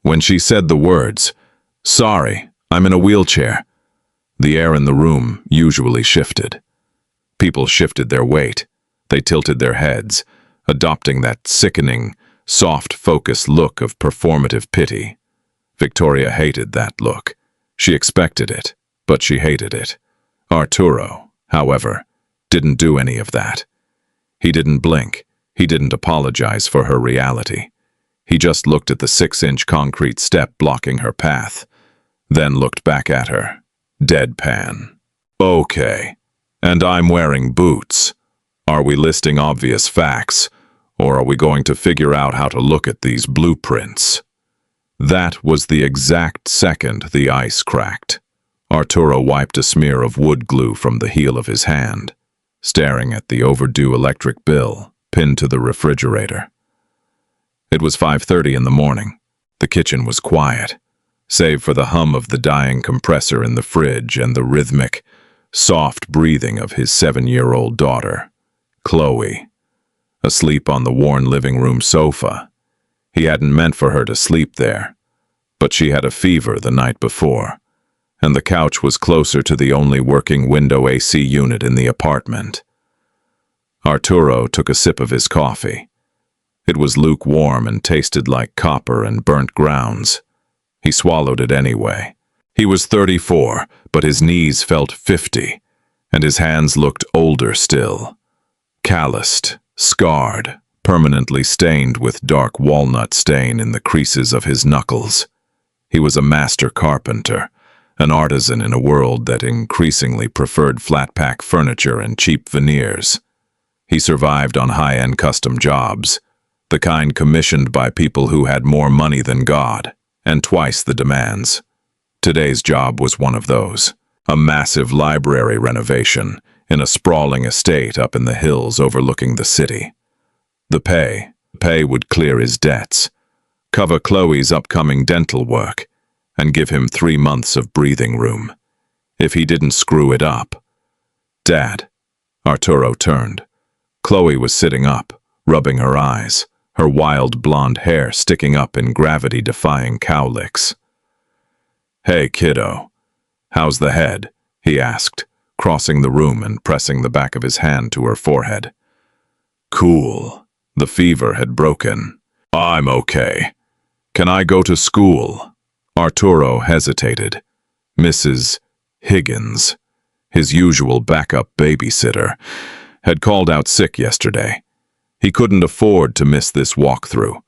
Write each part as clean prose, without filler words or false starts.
When she said the words, "Sorry, I'm in a wheelchair," the air in the room usually shifted. People shifted their weight. They tilted their heads, adopting that sickening, soft, focused look of performative pity. Victoria hated that look. She expected it, but she hated it. Arturo, however, didn't do any of that. He didn't blink. He didn't apologize for her reality. He just looked at the 6-inch concrete step blocking her path, then looked back at her, deadpan. "Okay, and I'm wearing boots. Are we listing obvious facts, or are we going to figure out how to look at these blueprints?" That was the exact second the ice cracked. Arturo wiped a smear of wood glue from the heel of his hand, staring at the overdue electric bill pinned to the refrigerator. It was 5:30 in the morning. The kitchen was quiet, save for the hum of the dying compressor in the fridge and the rhythmic, soft breathing of his 7-year-old daughter, Chloe, asleep on the worn living room sofa. He hadn't meant for her to sleep there, but she had a fever the night before, and the couch was closer to the only working window AC unit in the apartment. Arturo took a sip of his coffee. It was lukewarm and tasted like copper and burnt grounds. He swallowed it anyway. He was 34, but his knees felt 50, and his hands looked older still. Calloused, scarred, permanently stained with dark walnut stain in the creases of his knuckles. He was a master carpenter, an artisan in a world that increasingly preferred flat-pack furniture and cheap veneers. He survived on high-end custom jobs, the kind commissioned by people who had more money than God, and twice the demands. Today's job was one of those, a massive library renovation in a sprawling estate up in the hills overlooking the city. The pay would clear his debts, cover Chloe's upcoming dental work, and give him 3 months of breathing room. If he didn't screw it up. "Dad." Arturo turned. Chloe was sitting up, rubbing her eyes, her wild blonde hair sticking up in gravity-defying cowlicks. "Hey, kiddo. How's the head?" he asked, crossing the room and pressing the back of his hand to her forehead. "Cool." The fever had broken. "I'm okay. Can I go to school?" Arturo hesitated. Mrs. Higgins, his usual backup babysitter, had called out sick yesterday. He couldn't afford to miss this walkthrough,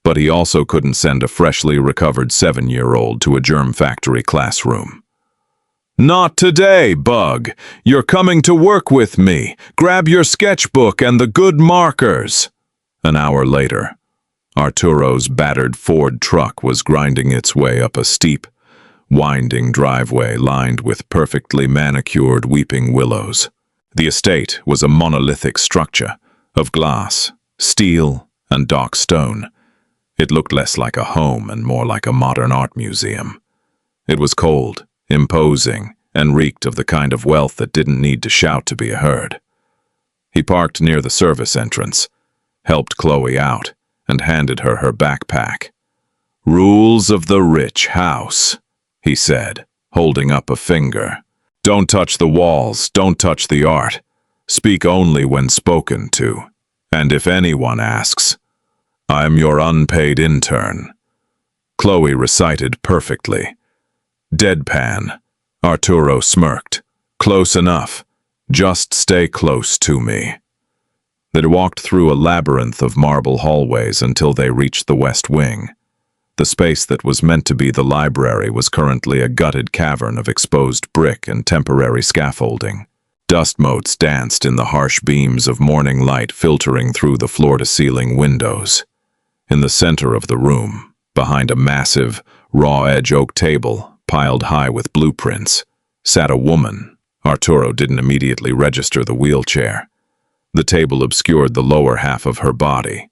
but he also couldn't send a freshly recovered 7-year-old to a germ factory classroom. "Not today, Bug. You're coming to work with me. Grab your sketchbook and the good markers." An hour later, Arturo's battered Ford truck was grinding its way up a steep, winding driveway lined with perfectly manicured weeping willows. The estate was a monolithic structure of glass, steel, and dark stone. It looked less like a home and more like a modern art museum. It was cold, imposing, and reeked of the kind of wealth that didn't need to shout to be heard. He parked near the service entrance, helped Chloe out, and handed her her backpack. "Rules of the rich house," he said, holding up a finger. "Don't touch the walls, don't touch the art. Speak only when spoken to. And if anyone asks, I'm your unpaid intern." Chloe recited perfectly. Deadpan. Arturo smirked. "Close enough. Just stay close to me." They walked through a labyrinth of marble hallways until they reached the west wing. The space that was meant to be the library was currently a gutted cavern of exposed brick and temporary scaffolding. Dust motes danced in the harsh beams of morning light filtering through the floor-to-ceiling windows. In the center of the room, behind a massive, raw-edge oak table piled high with blueprints, sat a woman. Arturo didn't immediately register the wheelchair. The table obscured the lower half of her body.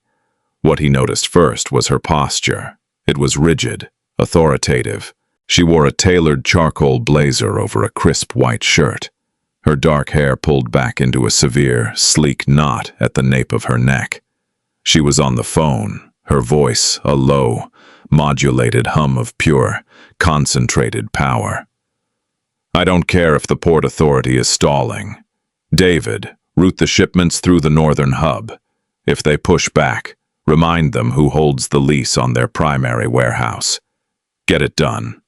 What he noticed first was her posture. It was rigid, authoritative. She wore a tailored charcoal blazer over a crisp white shirt. Her dark hair pulled back into a severe, sleek knot at the nape of her neck. She was on the phone, her voice a low, modulated hum of pure, concentrated power. I don't care if the Port Authority is stalling. David, route the shipments through the northern hub. If they push back, remind them who holds the lease on their primary warehouse. Get it done.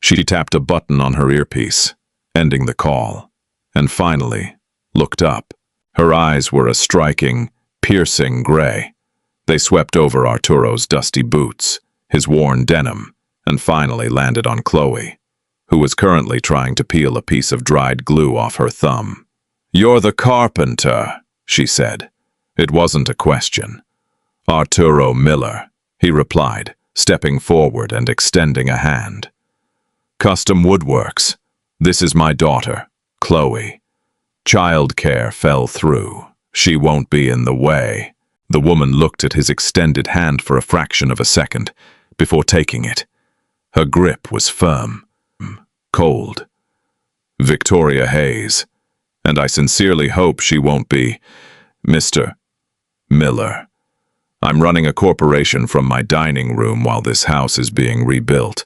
She tapped a button on her earpiece, ending the call, and finally looked up. Her eyes were a striking, piercing gray. They swept over Arturo's dusty boots, his worn denim, and finally landed on Chloe, who was currently trying to peel a piece of dried glue off her thumb. "You're the carpenter," she said. It wasn't a question. "Arturo Miller," he replied, stepping forward and extending a hand. "Custom Woodworks. This is my daughter, Chloe. Childcare fell through. She won't be in the way." The woman looked at his extended hand for a fraction of a second before taking it. Her grip was firm, cold. "Victoria Hayes, and I sincerely hope she won't be Mr. Miller. I'm running a corporation from my dining room while this house is being rebuilt.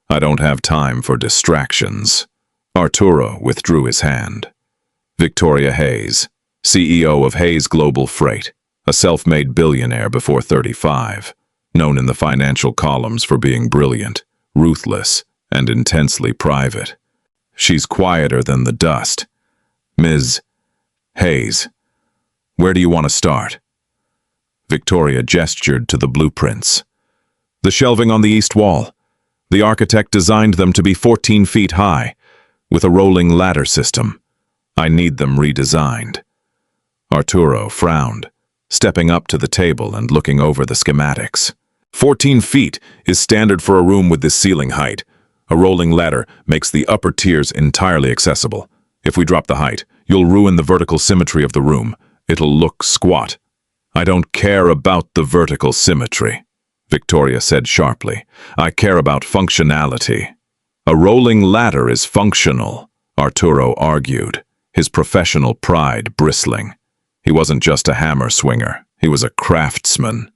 I don't have time for distractions." Arturo withdrew his hand. Victoria Hayes, CEO of Hayes Global Freight, a self-made billionaire before 35, known in the financial columns for being brilliant, ruthless, and intensely private. "She's quieter than the dust. Ms. Hayes, where do you want to start?" Victoria gestured to the blueprints. "The shelving on the east wall. The architect designed them to be 14 feet high, with a rolling ladder system. I need them redesigned." Arturo frowned, stepping up to the table and looking over the schematics. 14 feet is standard for a room with this ceiling height. A rolling ladder makes the upper tiers entirely accessible. If we drop the height, you'll ruin the vertical symmetry of the room. It'll look squat. "I don't care about the vertical symmetry," Victoria said sharply. "I care about functionality." "A rolling ladder is functional," Arturo argued, his professional pride bristling. He wasn't just a hammer swinger, he was a craftsman.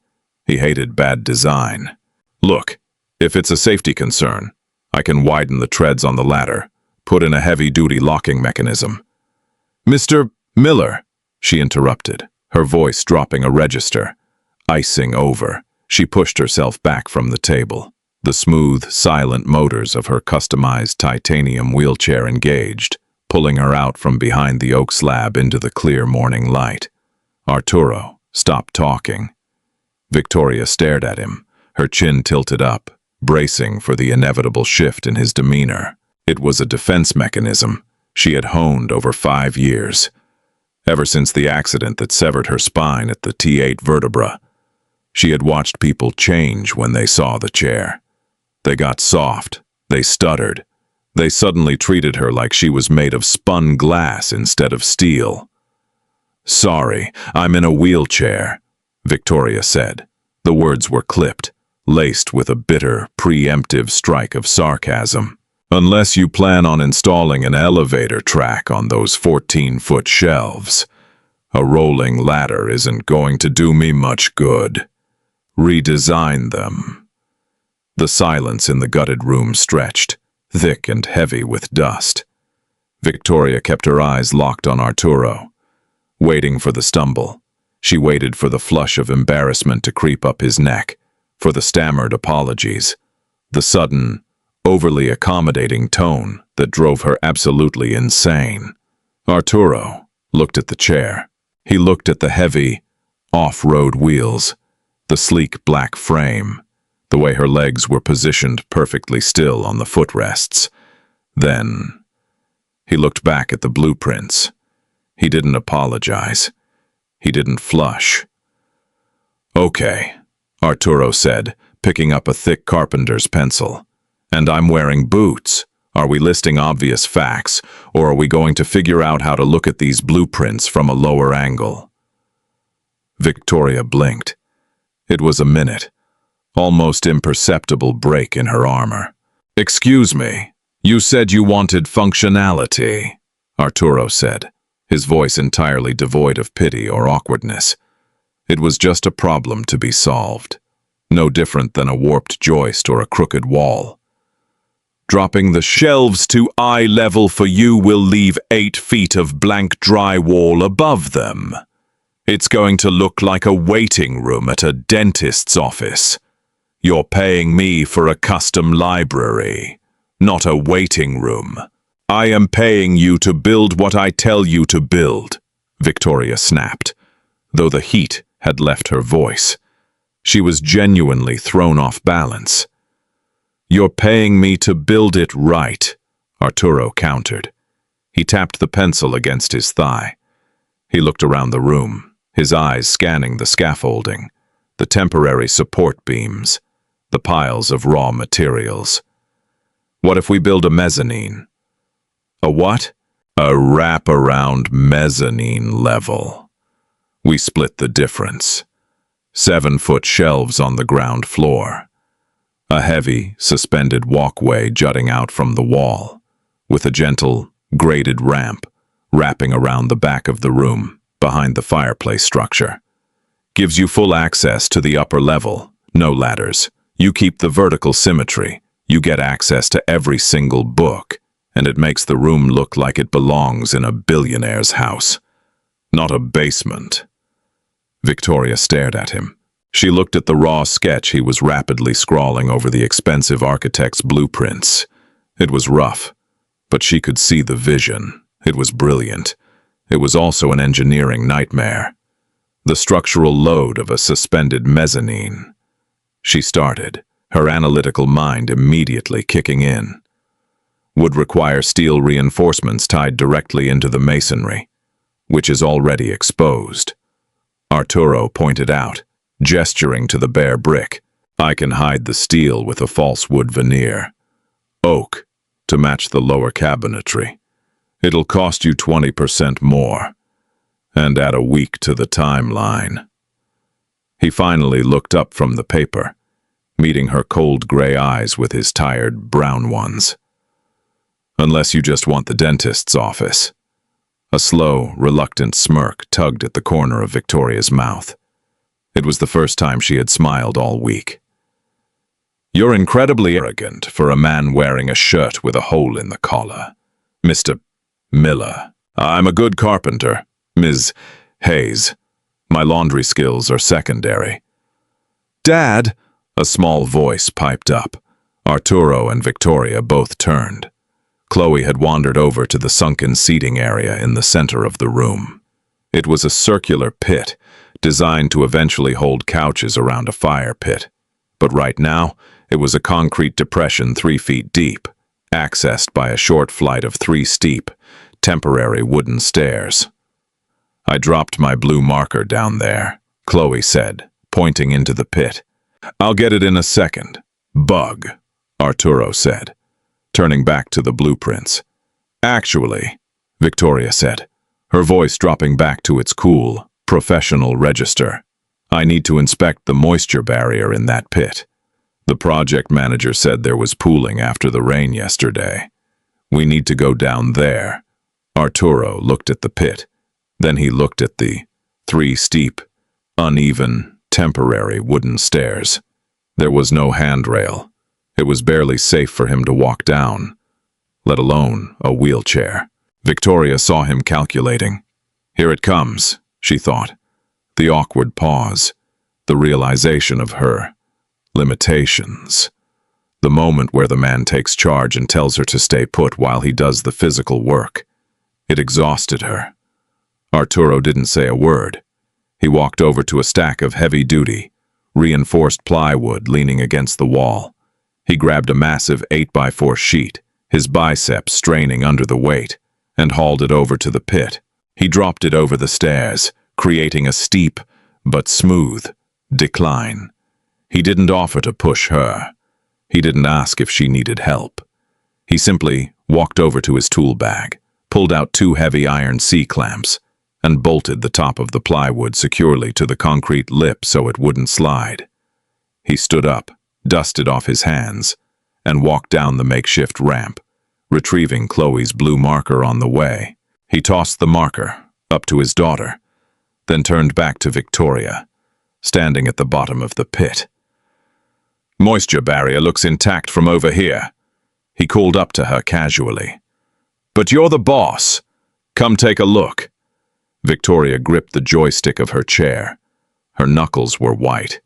He hated bad design. "Look, if it's a safety concern, I can widen the treads on the ladder, put in a heavy-duty locking mechanism." "Mr. Miller," she interrupted, her voice dropping a register. Icing over, she pushed herself back from the table. The smooth, silent motors of her customized titanium wheelchair engaged, pulling her out from behind the oak slab into the clear morning light. Arturo stopped talking. Victoria stared at him, her chin tilted up, bracing for the inevitable shift in his demeanor. It was a defense mechanism she had honed over 5 years, ever since the accident that severed her spine at the T8 vertebra. She had watched people change when they saw the chair. They got soft, they stuttered. They suddenly treated her like she was made of spun glass instead of steel. "Sorry, I'm in a wheelchair," Victoria said. The words were clipped, laced with a bitter, preemptive strike of sarcasm. "Unless you plan on installing an elevator track on those 14-foot shelves, a rolling ladder isn't going to do me much good. Redesign them." The silence in the gutted room stretched, thick and heavy with dust. Victoria kept her eyes locked on Arturo, waiting for the stumble. She waited for the flush of embarrassment to creep up his neck, for the stammered apologies, the sudden, overly accommodating tone that drove her absolutely insane. Arturo looked at the chair. He looked at the heavy, off-road wheels, the sleek black frame, the way her legs were positioned perfectly still on the footrests. Then, he looked back at the blueprints. He didn't apologize. He didn't flush. "Okay," Arturo said, picking up a thick carpenter's pencil. "And I'm wearing boots. Are we listing obvious facts, or are we going to figure out how to look at these blueprints from a lower angle?" Victoria blinked. It was a minute, almost imperceptible break in her armor. "Excuse me, you said you wanted functionality," Arturo said, his voice entirely devoid of pity or awkwardness. It was just a problem to be solved. no different than a warped joist or a crooked wall. Dropping the shelves to eye level for you will leave 8 feet of blank drywall above them. It's going to look like a waiting room at a dentist's office. You're paying me for a custom library, not a waiting room. I am paying you to build what I tell you to build, Victoria snapped, though the heat had left her voice. She was genuinely thrown off balance. You're paying me to build it right, Arturo countered. He tapped the pencil against his thigh. He looked around the room, his eyes scanning the scaffolding, the temporary support beams, the piles of raw materials. What if we build a mezzanine? A what? A wrap-around mezzanine level. We split the difference. 7-foot shelves on the ground floor. A heavy, suspended walkway jutting out from the wall, with a gentle, graded ramp wrapping around the back of the room behind the fireplace structure. Gives you full access to the upper level, no ladders. You keep the vertical symmetry. You get access to every single book, and it makes the room look like it belongs in a billionaire's house, not a basement. Victoria stared at him. She looked at the raw sketch he was rapidly scrawling over the expensive architect's blueprints. It was rough, but she could see the vision. It was brilliant. It was also an engineering nightmare. The structural load of a suspended mezzanine. She started, her analytical mind immediately kicking in. Would require steel reinforcements tied directly into the masonry, which is already exposed. Arturo pointed out, gesturing to the bare brick. I can hide the steel with a false wood veneer. Oak, to match the lower cabinetry. It'll cost you 20% more, and add a week to the timeline. He finally looked up from the paper, meeting her cold gray eyes with his tired brown ones. Unless you just want the dentist's office. A slow, reluctant smirk tugged at the corner of Victoria's mouth. It was the first time she had smiled all week. You're incredibly arrogant for a man wearing a shirt with a hole in the collar. Mr. Miller. I'm a good carpenter, Ms. Hayes. My laundry skills are secondary. Dad, a small voice piped up. Arturo and Victoria both turned. Chloe had wandered over to the sunken seating area in the center of the room. It was a circular pit, designed to eventually hold couches around a fire pit. But right now, it was a concrete depression 3 feet deep, accessed by a short flight of 3 steep, temporary wooden stairs. I dropped my blue marker down there, Chloe said, pointing into the pit. I'll get it in a second. Bug, Arturo said, turning back to the blueprints. Actually, Victoria said, her voice dropping back to its cool, professional register. I need to inspect the moisture barrier in that pit. The project manager said there was pooling after the rain yesterday. We need to go down there. Arturo looked at the pit. Then he looked at the 3 steep, uneven, temporary wooden stairs. There was no handrail. It was barely safe for him to walk down, let alone a wheelchair. Victoria saw him calculating. Here it comes, she thought. The awkward pause, the realization of her limitations. The moment where the man takes charge and tells her to stay put while he does the physical work. It exhausted her. Arturo didn't say a word. He walked over to a stack of heavy-duty, reinforced plywood leaning against the wall. He grabbed a massive 8x4 sheet, his biceps straining under the weight, and hauled it over to the pit. He dropped it over the stairs, creating a steep, but smooth, decline. He didn't offer to push her. He didn't ask if she needed help. He simply walked over to his tool bag, pulled out 2 heavy iron C-clamps, and bolted the top of the plywood securely to the concrete lip so it wouldn't slide. He stood up, dusted off his hands, and walked down the makeshift ramp, retrieving Chloe's blue marker on the way. He tossed the marker up to his daughter, then turned back to Victoria, standing at the bottom of the pit. Moisture barrier looks intact from over here. He called up to her casually. But you're the boss. Come take a look. Victoria gripped the joystick of her chair. Her knuckles were white.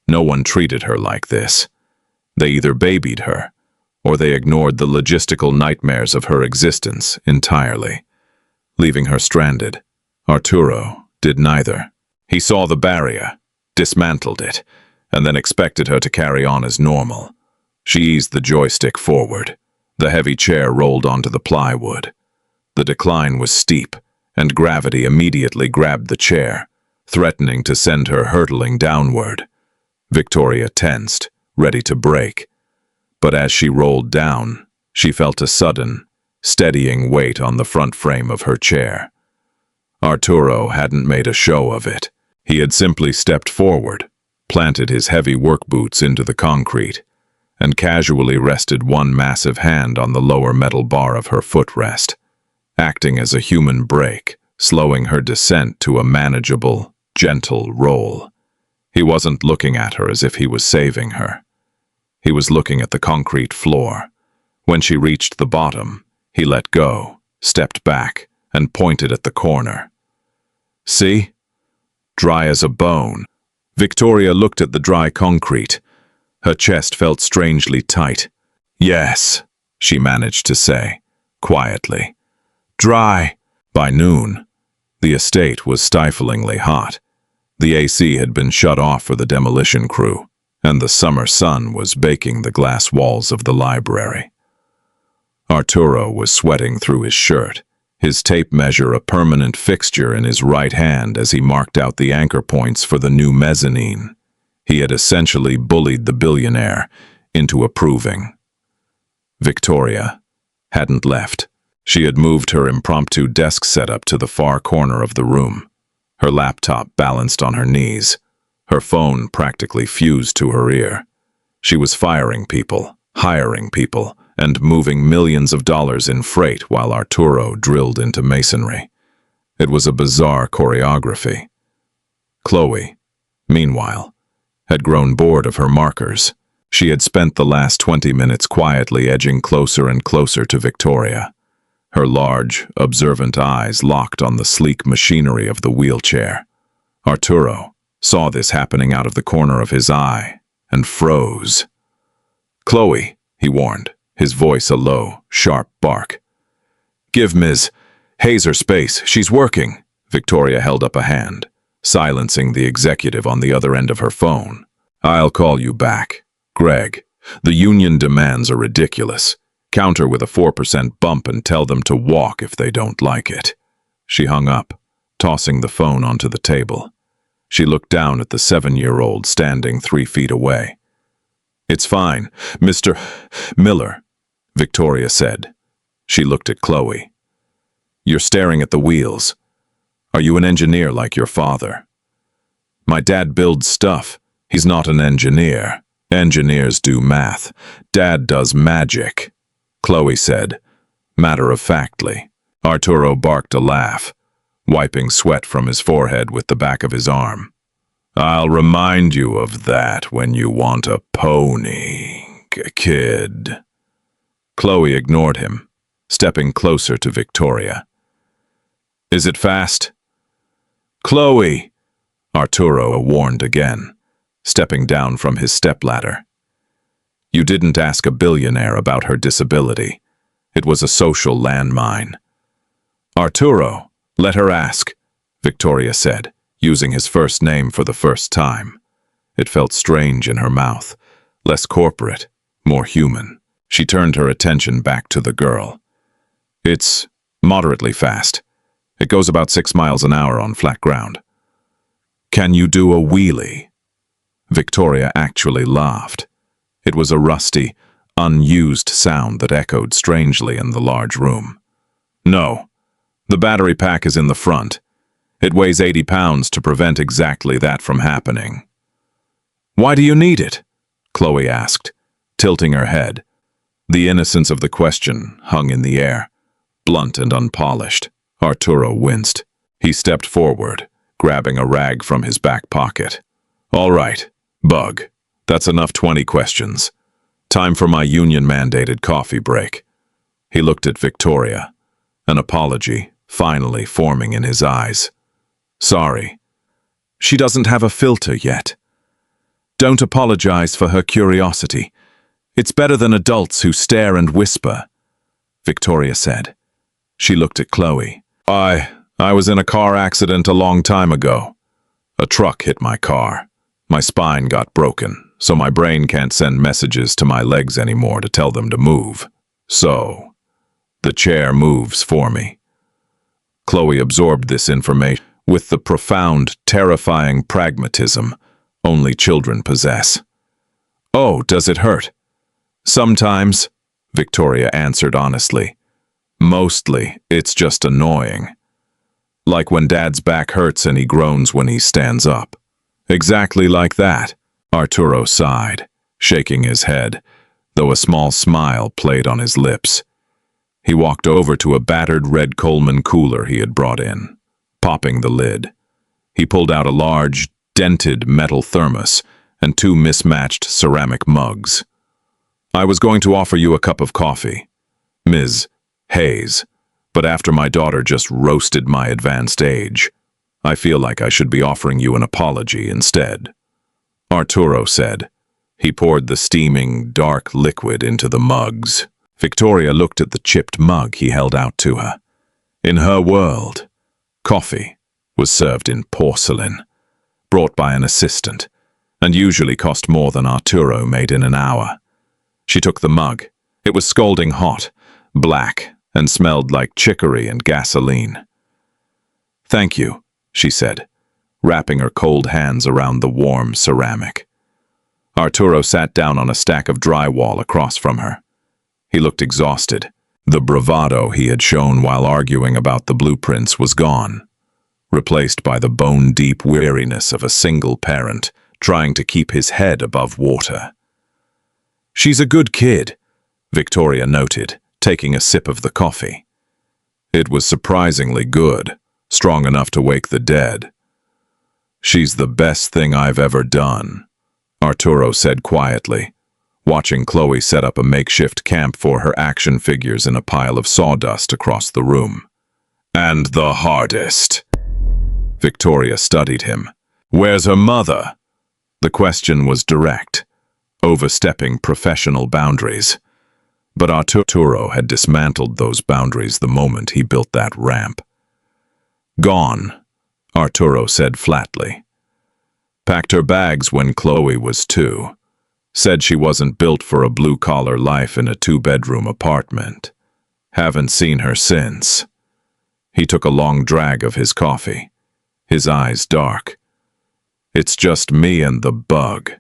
No one treated her like this. They either babied her, or they ignored the logistical nightmares of her existence entirely, leaving her stranded. Arturo did neither. He saw the barrier, dismantled it, and then expected her to carry on as normal. She eased the joystick forward. The heavy chair rolled onto the plywood. The decline was steep, and gravity immediately grabbed the chair, threatening to send her hurtling downward. Victoria tensed, ready to break. But as she rolled down, she felt a sudden, steadying weight on the front frame of her chair. Arturo hadn't made a show of it. He had simply stepped forward, planted his heavy work boots into the concrete, and casually rested one massive hand on the lower metal bar of her footrest, acting as a human brake, slowing her descent to a manageable, gentle roll. He wasn't looking at her as if he was saving her. He was looking at the concrete floor. When she reached the bottom, he let go, stepped back, and pointed at the corner. See? Dry as a bone. Victoria looked at the dry concrete. Her chest felt strangely tight. Yes, she managed to say, quietly. Dry. By noon, the estate was stiflingly hot. The AC had been shut off for the demolition crew, and the summer sun was baking the glass walls of the library. Arturo was sweating through his shirt, his tape measure a permanent fixture in his right hand as he marked out the anchor points for the new mezzanine. He had essentially bullied the billionaire into approving. Victoria hadn't left. She had moved her impromptu desk setup to the far corner of the room, her laptop balanced on her knees, her phone practically fused to her ear. She was firing people, hiring people, and moving millions of dollars in freight while Arturo drilled into masonry. It was a bizarre choreography. Chloe, meanwhile, had grown bored of her markers. She had spent the last 20 minutes quietly edging closer and closer to Victoria, her large, observant eyes locked on the sleek machinery of the wheelchair. Arturo saw this happening out of the corner of his eye and froze. Chloe, he warned, his voice a low, sharp bark. Give Ms. Hazer space, she's working. Victoria held up a hand, silencing the executive on the other end of her phone. I'll call you back. Greg, the union demands are ridiculous. Counter with a 4% bump and tell them to walk if they don't like it. She hung up, tossing the phone onto the table. She looked down at the 7-year-old standing 3 feet away. It's fine, Mr. Miller, Victoria said. She looked at Chloe. You're staring at the wheels. Are you an engineer like your father? My dad builds stuff. He's not an engineer. Engineers do math. Dad does magic, Chloe said, matter-of-factly. Arturo barked a laugh, wiping sweat from his forehead with the back of his arm. I'll remind you of that when you want a pony, kid. Chloe ignored him, stepping closer to Victoria. Is it fast? Chloe, Arturo warned again, stepping down from his stepladder. You didn't ask a billionaire about her disability. It was a social landmine. Arturo, let her ask, Victoria said, using his first name for the first time. It felt strange in her mouth, less corporate, more human. She turned her attention back to the girl. It's moderately fast. It goes about 6 miles an hour on flat ground. Can you do a wheelie? Victoria actually laughed. It was a rusty, unused sound that echoed strangely in the large room. No, the battery pack is in the front. It weighs 80 pounds to prevent exactly that from happening. Why do you need it? Chloe asked, tilting her head. The innocence of the question hung in the air, blunt and unpolished. Arturo winced. He stepped forward, grabbing a rag from his back pocket. All right, Bug. That's enough 20 questions. Time for my union-mandated coffee break. He looked at Victoria, an apology finally forming in his eyes. Sorry. She doesn't have a filter yet. Don't apologize for her curiosity. It's better than adults who stare and whisper, Victoria said. She looked at Chloe. I was in a car accident a long time ago. A truck hit my car. My spine got broken, so my brain can't send messages to my legs anymore to tell them to move. So, the chair moves for me. Chloe absorbed this information with the profound, terrifying pragmatism only children possess. Oh, does it hurt? Sometimes, Victoria answered honestly. Mostly, it's just annoying. Like when Dad's back hurts and he groans when he stands up. Exactly like that, Arturo sighed, shaking his head, though a small smile played on his lips. He walked over to a battered red Coleman cooler he had brought in, popping the lid. He pulled out a large, dented metal thermos and 2 mismatched ceramic mugs. I was going to offer you a cup of coffee, Ms. Hayes, but after my daughter just roasted my advanced age, I feel like I should be offering you an apology instead, Arturo said. He poured the steaming, dark liquid into the mugs. Victoria looked at the chipped mug he held out to her. In her world, coffee was served in porcelain, brought by an assistant, and usually cost more than Arturo made in an hour. She took the mug. It was scalding hot, black, and smelled like chicory and gasoline. Thank you, she said, wrapping her cold hands around the warm ceramic. Arturo sat down on a stack of drywall across from her. He looked exhausted. The bravado he had shown while arguing about the blueprints was gone, replaced by the bone-deep weariness of a single parent trying to keep his head above water. She's a good kid, Victoria noted, taking a sip of the coffee. It was surprisingly good, strong enough to wake the dead. She's the best thing I've ever done, Arturo said quietly, watching Chloe set up a makeshift camp for her action figures in a pile of sawdust across the room. And the hardest. Victoria studied him. Where's her mother? The question was direct, overstepping professional boundaries. But Arturo had dismantled those boundaries the moment he built that ramp. Gone, Arturo said flatly. Packed her bags when Chloe was 2. Said she wasn't built for a blue-collar life in a 2-bedroom apartment. Haven't seen her since. He took a long drag of his coffee, his eyes dark. It's just me and the bug.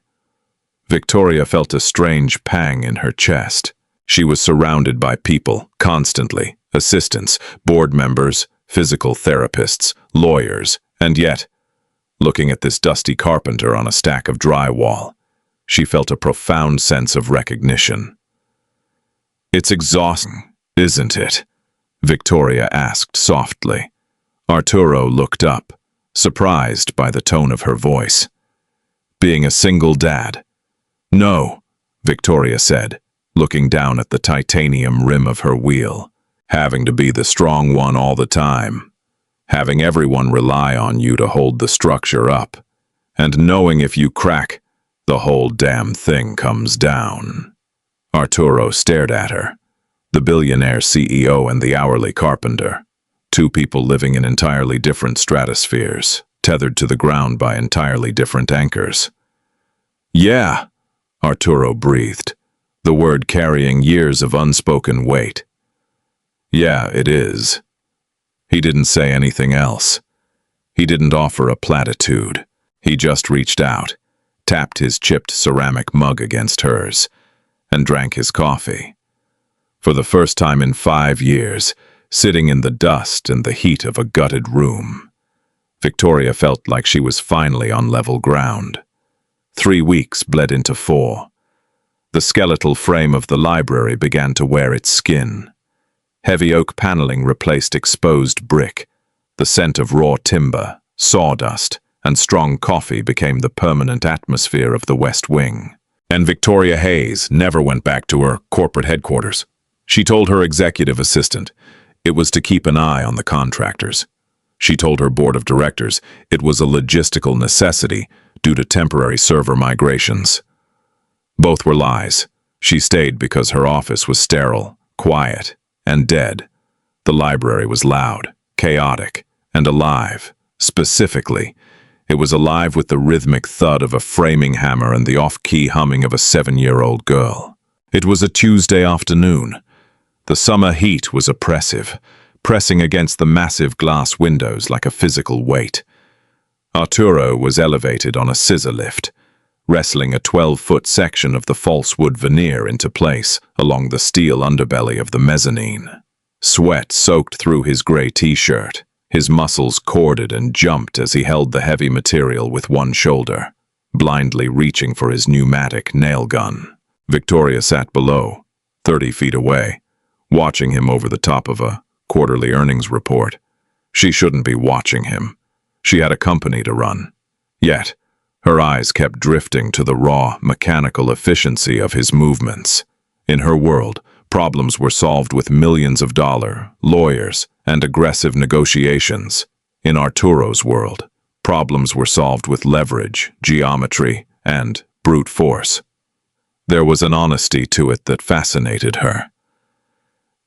Victoria felt a strange pang in her chest. She was surrounded by people, constantly, assistants, board members, physical therapists, lawyers, and yet, looking at this dusty carpenter on a stack of drywall, she felt a profound sense of recognition. It's exhausting, isn't it? Victoria asked softly. Arturo looked up, surprised by the tone of her voice. Being a single dad. No, Victoria said, looking down at the titanium rim of her wheel. Having to be the strong one all the time. Having everyone rely on you to hold the structure up. And knowing if you crack, the whole damn thing comes down. Arturo stared at her. The billionaire CEO and the hourly carpenter. 2 people living in entirely different stratospheres, tethered to the ground by entirely different anchors. Yeah, Arturo breathed, the word carrying years of unspoken weight. Yeah, it is. He didn't say anything else. He didn't offer a platitude. He just reached out, tapped his chipped ceramic mug against hers, and drank his coffee. For the first time in 5 years, sitting in the dust and the heat of a gutted room, Victoria felt like she was finally on level ground. 3 weeks bled into 4. The skeletal frame of the library began to wear its skin. Heavy oak paneling replaced exposed brick, the scent of raw timber, sawdust, and strong coffee became the permanent atmosphere of the West Wing. And Victoria Hayes never went back to her corporate headquarters. She told her executive assistant it was to keep an eye on the contractors. She told her board of directors it was a logistical necessity due to temporary server migrations. Both were lies. She stayed because her office was sterile, quiet, and dead. The library was loud, chaotic, and alive. Specifically, it was alive with the rhythmic thud of a framing hammer and the off-key humming of a 7-year-old girl. It was a Tuesday afternoon. The summer heat was oppressive, pressing against the massive glass windows like a physical weight. Arturo was elevated on a scissor lift, wrestling a 12-foot section of the false wood veneer into place along the steel underbelly of the mezzanine. Sweat soaked through his gray t-shirt. His muscles corded and jumped as he held the heavy material with one shoulder, blindly reaching for his pneumatic nail gun. Victoria sat below, 30 feet away, watching him over the top of a quarterly earnings report. She shouldn't be watching him. She had a company to run. Yet, her eyes kept drifting to the raw, mechanical efficiency of his movements. In her world, problems were solved with millions of dollars, lawyers, and aggressive negotiations. In Arturo's world, problems were solved with leverage, geometry, and brute force. There was an honesty to it that fascinated her.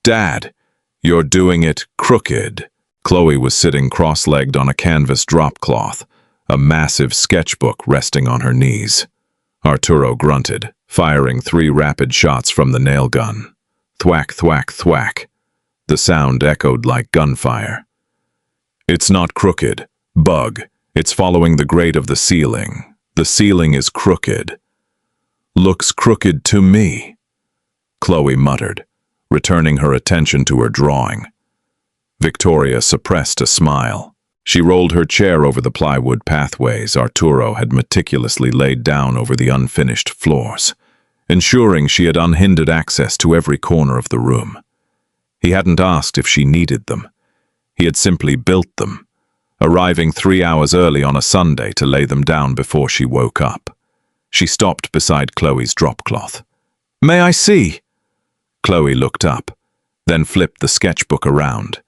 "Dad, you're doing it crooked." Chloe was sitting cross-legged on a canvas drop cloth, a massive sketchbook resting on her knees. Arturo grunted, firing 3 rapid shots from the nail gun. Thwack, thwack, thwack. The sound echoed like gunfire. "It's not crooked. Bug. It's following the grade of the ceiling. The ceiling is crooked." "Looks crooked to me," Chloe muttered, returning her attention to her drawing. Victoria suppressed a smile. She rolled her chair over the plywood pathways Arturo had meticulously laid down over the unfinished floors, ensuring she had unhindered access to every corner of the room. He hadn't asked if she needed them. He had simply built them, arriving 3 hours early on a Sunday to lay them down before she woke up. She stopped beside Chloe's dropcloth. "May I see?" Chloe looked up, then flipped the sketchbook around.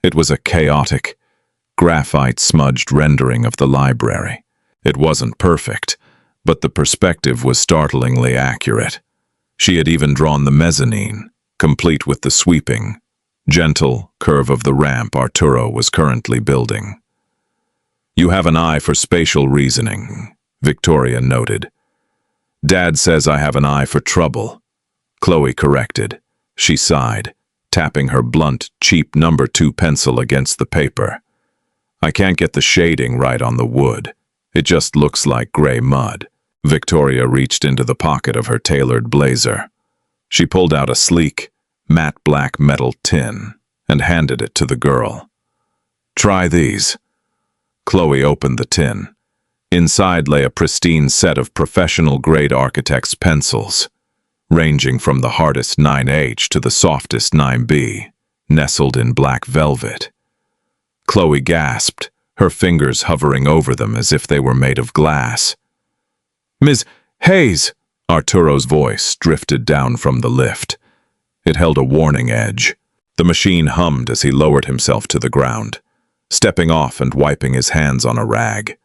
It was a chaotic, graphite-smudged rendering of the library. It wasn't perfect, but the perspective was startlingly accurate. She had even drawn the mezzanine, complete with the sweeping, gentle curve of the ramp Arturo was currently building. "You have an eye for spatial reasoning," Victoria noted. "Dad says I have an eye for trouble," Chloe corrected. She sighed, tapping her blunt, cheap number 2 pencil against the paper. "I can't get the shading right on the wood. It just looks like gray mud." Victoria reached into the pocket of her tailored blazer. She pulled out a sleek, matte black metal tin and handed it to the girl. "Try these." Chloe opened the tin. Inside lay a pristine set of professional-grade architect's pencils, ranging from the hardest 9H to the softest 9B, nestled in black velvet. Chloe gasped, her fingers hovering over them as if they were made of glass. "Ms. Hayes!" Arturo's voice drifted down from the lift. It held a warning edge. The machine hummed as he lowered himself to the ground, stepping off and wiping his hands on a rag.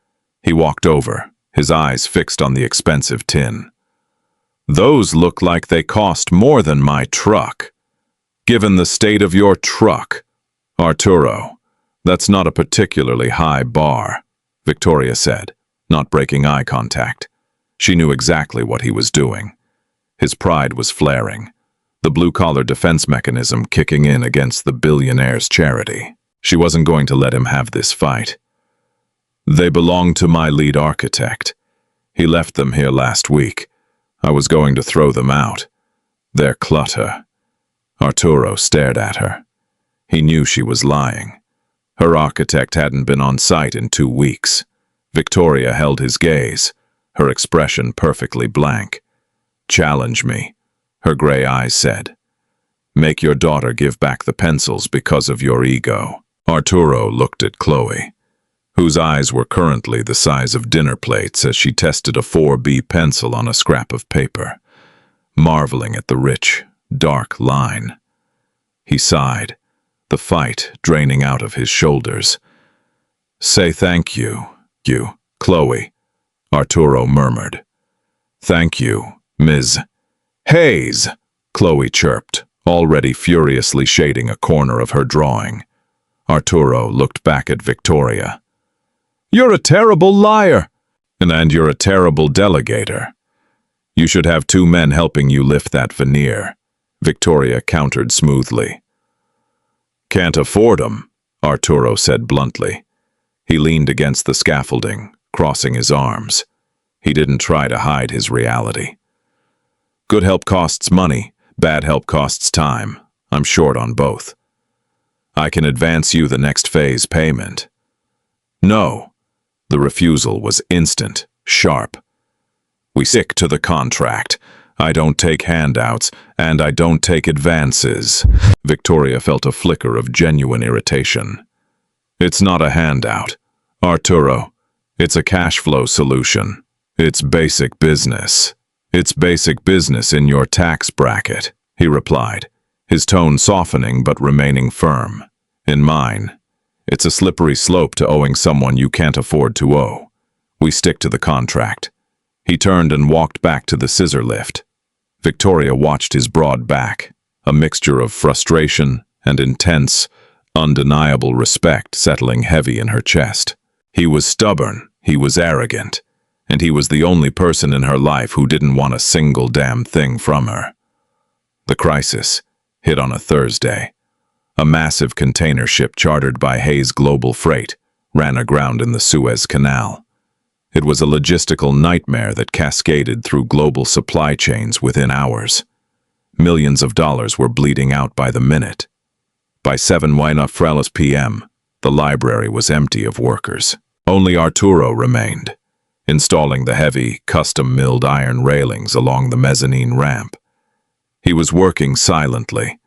He walked over, his eyes fixed on the expensive tin. "Those look like they cost more than my truck. Given the state of your truck, Arturo, that's not a particularly high bar," Victoria said, not breaking eye contact. She knew exactly what he was doing. His pride was flaring, the blue-collar defense mechanism kicking in against the billionaire's charity. She wasn't going to let him have this fight. "They belong to my lead architect. He left them here last week. I was going to throw them out. They're clutter." Arturo stared at her. He knew she was lying. Her architect hadn't been on site in 2 weeks. Victoria held his gaze, her expression perfectly blank. "Challenge me," her gray eyes said. "Make your daughter give back the pencils because of your ego." Arturo looked at Chloe. whose eyes were currently the size of dinner plates as she tested a 4B pencil on a scrap of paper, marveling at the rich, dark line. He sighed, the fight draining out of his shoulders. "Say thank you, Chloe," Arturo murmured. "Thank you, Ms. Hayes," Chloe chirped, already furiously shading a corner of her drawing. Arturo looked back at Victoria. "You're a terrible liar, and you're a terrible delegator. You should have 2 men helping you lift that veneer," Victoria countered smoothly. "Can't afford 'em," Arturo said bluntly. He leaned against the scaffolding, crossing his arms. He didn't try to hide his reality. "Good help costs money, bad help costs time. I'm short on both. I can advance you the next phase payment." "No." The refusal was instant, sharp. "We stick to the contract. I don't take handouts, and I don't take advances." Victoria felt a flicker of genuine irritation. "It's not a handout, Arturo. It's a cash flow solution. It's basic business. It's basic business in your tax bracket," he replied, his tone softening but remaining firm. "In mine, it's a slippery slope to owing someone you can't afford to owe. We stick to the contract." He turned and walked back to the scissor lift. Victoria watched his broad back, a mixture of frustration and intense, undeniable respect settling heavy in her chest. He was stubborn, he was arrogant, and he was the only person in her life who didn't want a single damn thing from her. The crisis hit on a Thursday. A massive container ship chartered by Hayes Global Freight ran aground in the Suez Canal. It was a logistical nightmare that cascaded through global supply chains within hours. Millions of dollars were bleeding out by the minute. By 7 p.m., the library was empty of workers. Only Arturo remained, installing the heavy, custom-milled iron railings along the mezzanine ramp. He was working silently,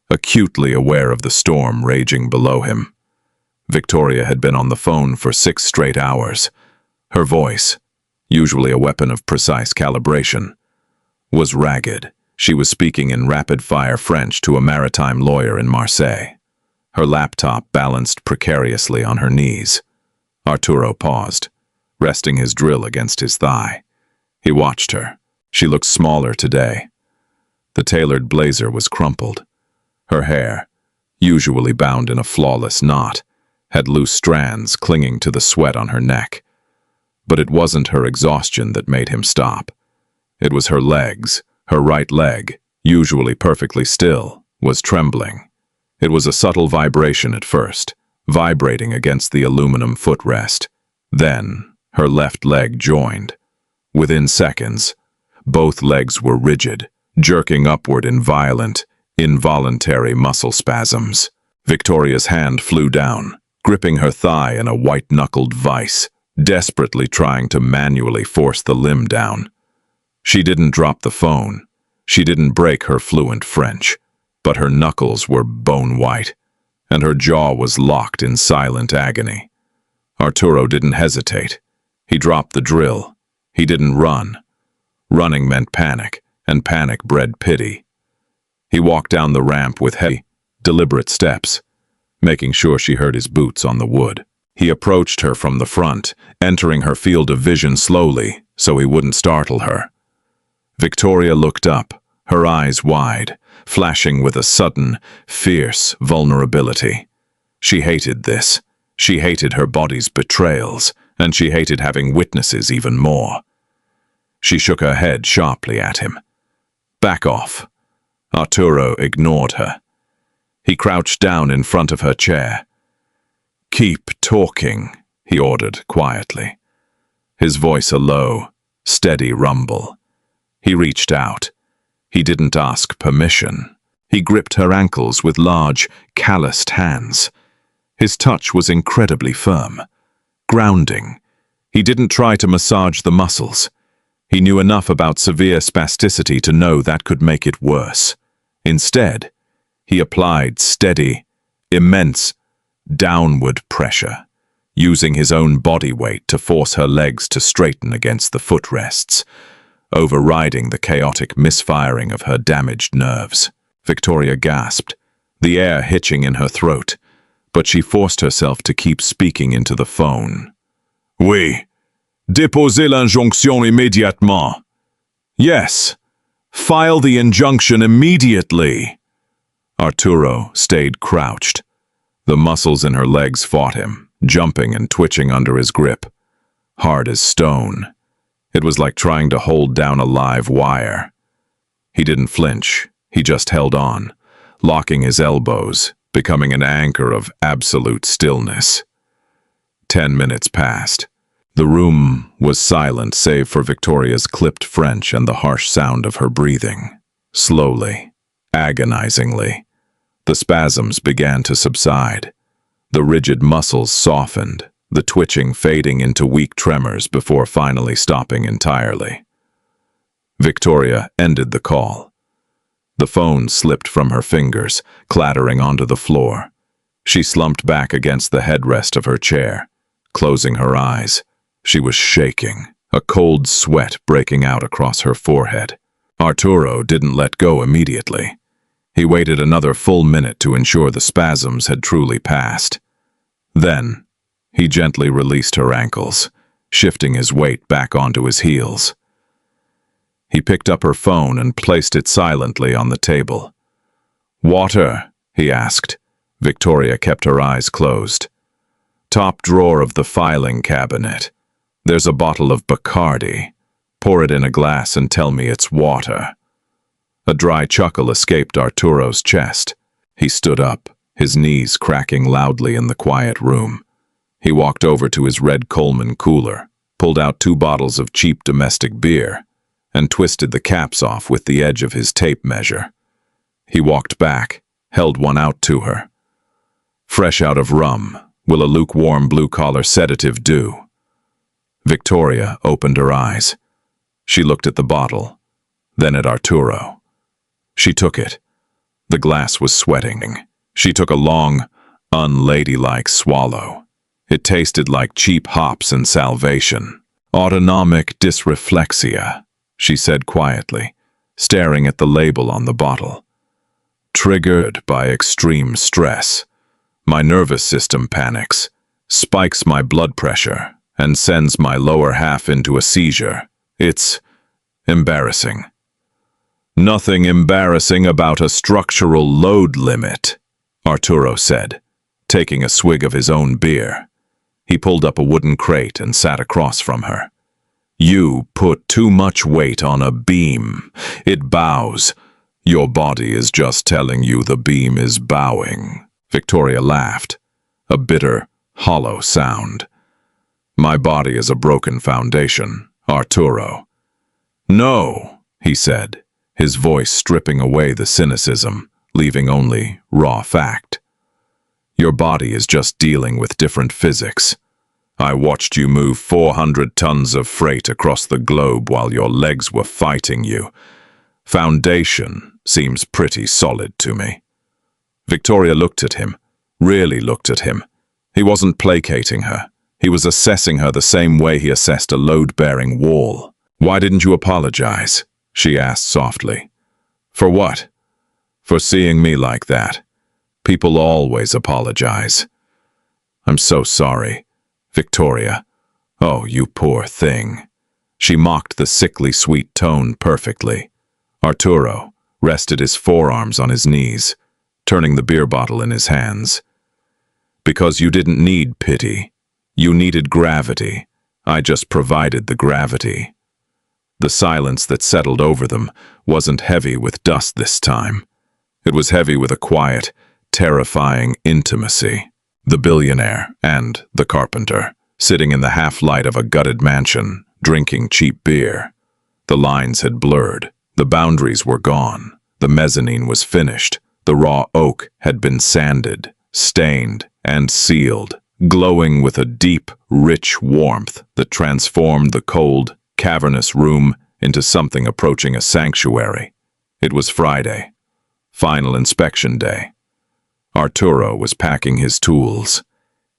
acutely aware of the storm raging below him. Victoria had been on the phone for 6 straight hours. Her voice, usually a weapon of precise calibration, was ragged. She was speaking in rapid-fire French to a maritime lawyer in Marseille. Her laptop balanced precariously on her knees. Arturo paused, resting his drill against his thigh. He watched her. She looked smaller today. The tailored blazer was crumpled. Her hair, usually bound in a flawless knot, had loose strands clinging to the sweat on her neck. But it wasn't her exhaustion that made him stop. It was her legs. Her right leg, usually perfectly still, was trembling. It was a subtle vibration at first, vibrating against the aluminum footrest. Then, her left leg joined. Within seconds, both legs were rigid, jerking upward in violent, involuntary muscle spasms. Victoria's hand flew down, gripping her thigh in a white-knuckled vice, desperately trying to manually force the limb down. She didn't drop the phone. She didn't break her fluent French, but her knuckles were bone-white, and her jaw was locked in silent agony. Arturo didn't hesitate. He dropped the drill. He didn't run. Running meant panic, and panic bred pity. He walked down the ramp with heavy, deliberate steps, making sure she heard his boots on the wood. He approached her from the front, entering her field of vision slowly so he wouldn't startle her. Victoria looked up, her eyes wide, flashing with a sudden, fierce vulnerability. She hated this. She hated her body's betrayals, and she hated having witnesses even more. She shook her head sharply at him. "Back off." Arturo ignored her. He crouched down in front of her chair. "Keep talking," he ordered quietly, his voice a low, steady rumble. He reached out. He didn't ask permission. He gripped her ankles with large, calloused hands. His touch was incredibly firm, grounding. He didn't try to massage the muscles. He knew enough about severe spasticity to know that could make it worse. Instead, he applied steady, immense, downward pressure, using his own body weight to force her legs to straighten against the footrests, overriding the chaotic misfiring of her damaged nerves. Victoria gasped, the air hitching in her throat, but she forced herself to keep speaking into the phone. Oui. Déposez l'injonction immédiatement. Yes. File the injunction immediately. Arturo stayed crouched. The muscles in her legs fought him, jumping and twitching under his grip. Hard as stone. It was like trying to hold down a live wire. He didn't flinch. He just held on, locking his elbows, becoming an anchor of absolute stillness. 10 minutes passed. The room was silent save for Victoria's clipped French and the harsh sound of her breathing. Slowly, agonizingly, the spasms began to subside. The rigid muscles softened, the twitching fading into weak tremors before finally stopping entirely. Victoria ended the call. The phone slipped from her fingers, clattering onto the floor. She slumped back against the headrest of her chair, closing her eyes. She was shaking, a cold sweat breaking out across her forehead. Arturo didn't let go immediately. He waited another full minute to ensure the spasms had truly passed. Then, he gently released her ankles, shifting his weight back onto his heels. He picked up her phone and placed it silently on the table. "Water?" he asked. Victoria kept her eyes closed. "Top drawer of the filing cabinet. There's a bottle of Bacardi. Pour it in a glass and tell me it's water." A dry chuckle escaped Arturo's chest. He stood up, his knees cracking loudly in the quiet room. He walked over to his red Coleman cooler, pulled out 2 bottles of cheap domestic beer, and twisted the caps off with the edge of his tape measure. He walked back, held one out to her. "Fresh out of rum, will a lukewarm blue-collar sedative do?" Victoria opened her eyes. She looked at the bottle, then at Arturo. She took it. The glass was sweating. She took a long, unladylike swallow. It tasted like cheap hops and salvation. "Autonomic dysreflexia," she said quietly, staring at the label on the bottle. "Triggered by extreme stress. My nervous system panics, spikes my blood pressure, and sends my lower half into a seizure. It's embarrassing." "Nothing embarrassing about a structural load limit," Arturo said, taking a swig of his own beer. He pulled up a wooden crate and sat across from her. "You put too much weight on a beam. It bows. Your body is just telling you the beam is bowing." Victoria laughed, a bitter, hollow sound. "My body is a broken foundation, Arturo." "No," he said, his voice stripping away the cynicism, leaving only raw fact. "Your body is just dealing with different physics. I watched you move 400 tons of freight across the globe while your legs were fighting you. Foundation seems pretty solid to me." Victoria looked at him, really looked at him. He wasn't placating her. He was assessing her the same way he assessed a load-bearing wall. "Why didn't you apologize?" she asked softly. "For what?" "For seeing me like that. People always apologize." "I'm so sorry, Victoria. Oh, you poor thing." She mocked the sickly sweet tone perfectly. Arturo rested his forearms on his knees, turning the beer bottle in his hands. "Because you didn't need pity. You needed gravity. I just provided the gravity." The silence that settled over them wasn't heavy with dust this time. It was heavy with a quiet, terrifying intimacy. The billionaire and the carpenter, sitting in the half-light of a gutted mansion, drinking cheap beer. The lines had blurred. The boundaries were gone. The mezzanine was finished. The raw oak had been sanded, stained, and sealed, glowing with a deep, rich warmth that transformed the cold, cavernous room into something approaching a sanctuary. It was Friday, final inspection day. Arturo was packing his tools.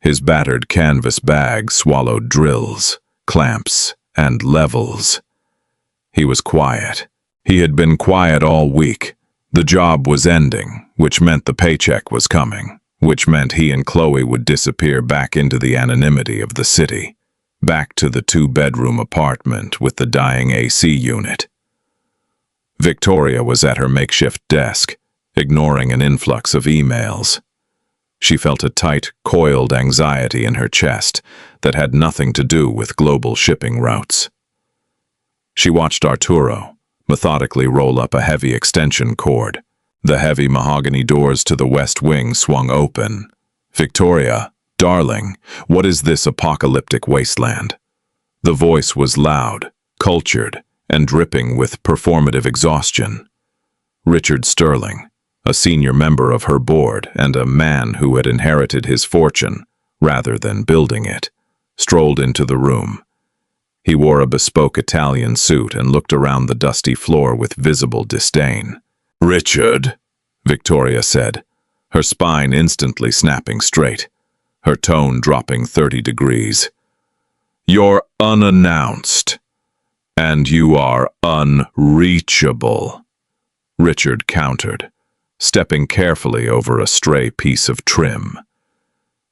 His battered canvas bag swallowed drills, clamps, and levels. He was quiet. He had been quiet all week. The job was ending, which meant the paycheck was coming, which meant he and Chloe would disappear back into the anonymity of the city, back to the 2-bedroom apartment with the dying AC unit. Victoria was at her makeshift desk, ignoring an influx of emails. She felt a tight, coiled anxiety in her chest that had nothing to do with global shipping routes. She watched Arturo methodically roll up a heavy extension cord. The heavy mahogany doors to the west wing swung open. "Victoria, darling, what is this apocalyptic wasteland?" The voice was loud, cultured, and dripping with performative exhaustion. Richard Sterling, a senior member of her board and a man who had inherited his fortune rather than building it, strolled into the room. He wore a bespoke Italian suit and looked around the dusty floor with visible disdain. "Richard," Victoria said, her spine instantly snapping straight, her tone dropping 30 degrees. "You're unannounced, and you are unreachable," Richard countered, stepping carefully over a stray piece of trim.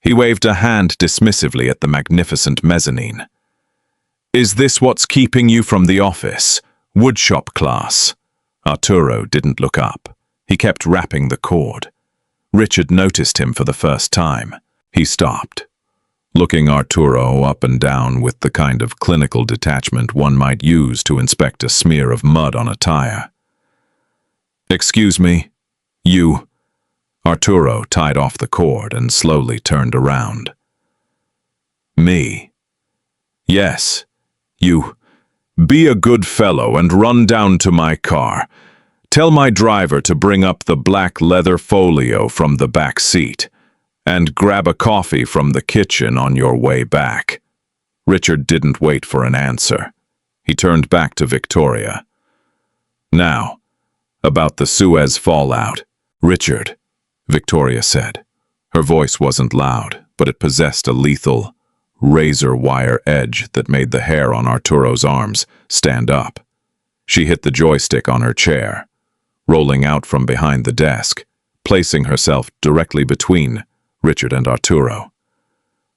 He waved a hand dismissively at the magnificent mezzanine. "Is this what's keeping you from the office? Woodshop class?" Arturo didn't look up. He kept wrapping the cord. Richard noticed him for the first time. He stopped, looking Arturo up and down with the kind of clinical detachment one might use to inspect a smear of mud on a tire. "Excuse me, you..." Arturo tied off the cord and slowly turned around. "Me?" "Yes, you. Be a good fellow and run down to my car. Tell my driver to bring up the black leather folio from the back seat, and grab a coffee from the kitchen on your way back." Richard didn't wait for an answer. He turned back to Victoria. "Now, about the Suez fallout." "Richard," Victoria said. Her voice wasn't loud, but it possessed a lethal, razor-wire edge that made the hair on Arturo's arms stand up. She hit the joystick on her chair, rolling out from behind the desk, placing herself directly between Richard and Arturo.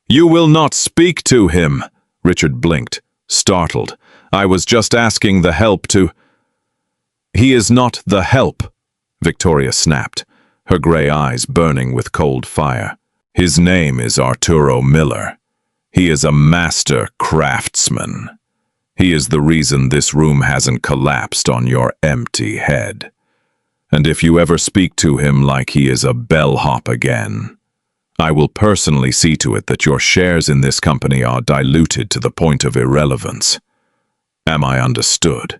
"You will not speak to him," Richard blinked, startled. "I was just asking the help to..." "He is not the help," Victoria snapped, her gray eyes burning with cold fire. "His name is Arturo Miller. He is a master craftsman. He is the reason this room hasn't collapsed on your empty head. And if you ever speak to him like he is a bellhop again, I will personally see to it that your shares in this company are diluted to the point of irrelevance. Am I understood?"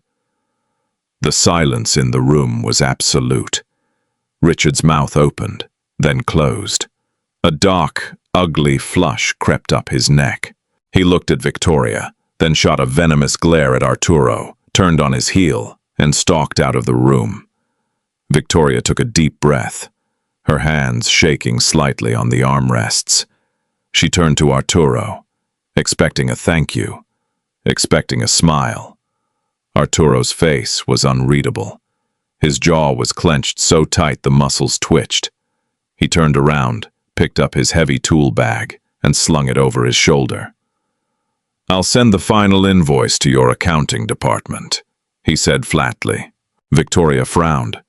The silence in the room was absolute. Richard's mouth opened, then closed. A dark, ugly flush crept up his neck. He looked at Victoria, then shot a venomous glare at Arturo, turned on his heel, and stalked out of the room. Victoria took a deep breath, her hands shaking slightly on the armrests. She turned to Arturo, expecting a thank you, expecting a smile. Arturo's face was unreadable. His jaw was clenched so tight the muscles twitched. He turned around, picked up his heavy tool bag, and slung it over his shoulder. "I'll send the final invoice to your accounting department," he said flatly. Victoria frowned,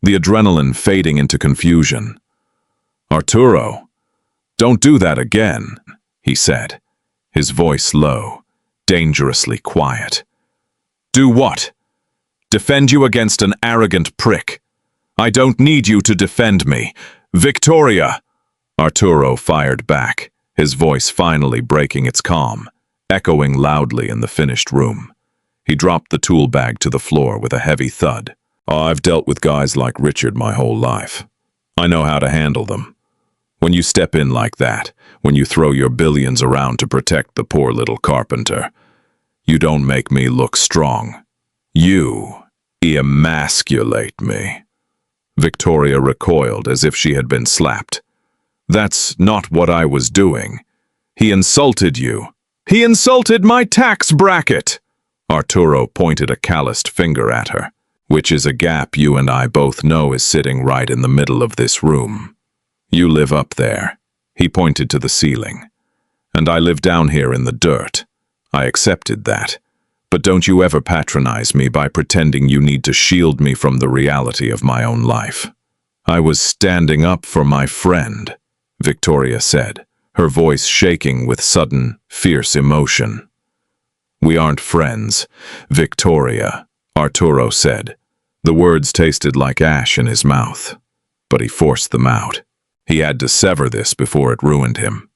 the adrenaline fading into confusion. "Arturo, don't do that again," he said, his voice low, dangerously quiet. "Do what? Defend you against an arrogant prick? I don't need you to defend me. Victoria!" Arturo fired back, his voice finally breaking its calm, echoing loudly in the finished room. He dropped the tool bag to the floor with a heavy thud. "I've dealt with guys like Richard my whole life. I know how to handle them. When you step in like that, when you throw your billions around to protect the poor little carpenter, you don't make me look strong. You emasculate me." Victoria recoiled as if she had been slapped. "That's not what I was doing," He insulted you. He insulted my tax bracket. Arturo pointed a calloused finger at her, which is a gap you and I both know is sitting right in the middle of this room. You live up there. He pointed to the ceiling. And I live down here in the dirt. I accepted that. But don't you ever patronize me by pretending you need to shield me from the reality of my own life. I was standing up for my friend, Victoria said, her voice shaking with sudden, fierce emotion. We aren't friends, Victoria, Arturo said. The words tasted like ash in his mouth, but he forced them out. He had to sever this before it ruined him.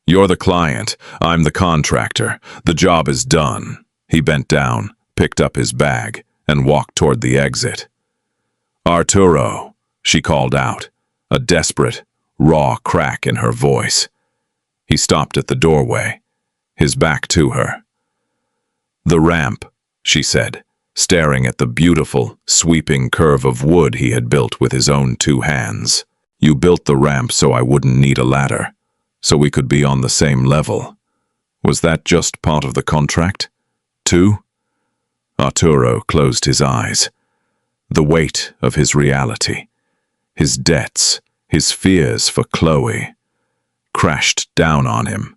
You're the client, I'm the contractor. The job is done. He bent down, picked up his bag, and walked toward the exit. Arturo, she called out, a desperate, raw crack in her voice. He stopped at the doorway, his back to her. The ramp, she said, staring at the beautiful, sweeping curve of wood he had built with his own 2 hands. You built the ramp so I wouldn't need a ladder, so we could be on the same level. Was that just part of the contract? Too? Arturo closed his eyes. The weight of his reality, his debts, his fears for Chloe, crashed down on him.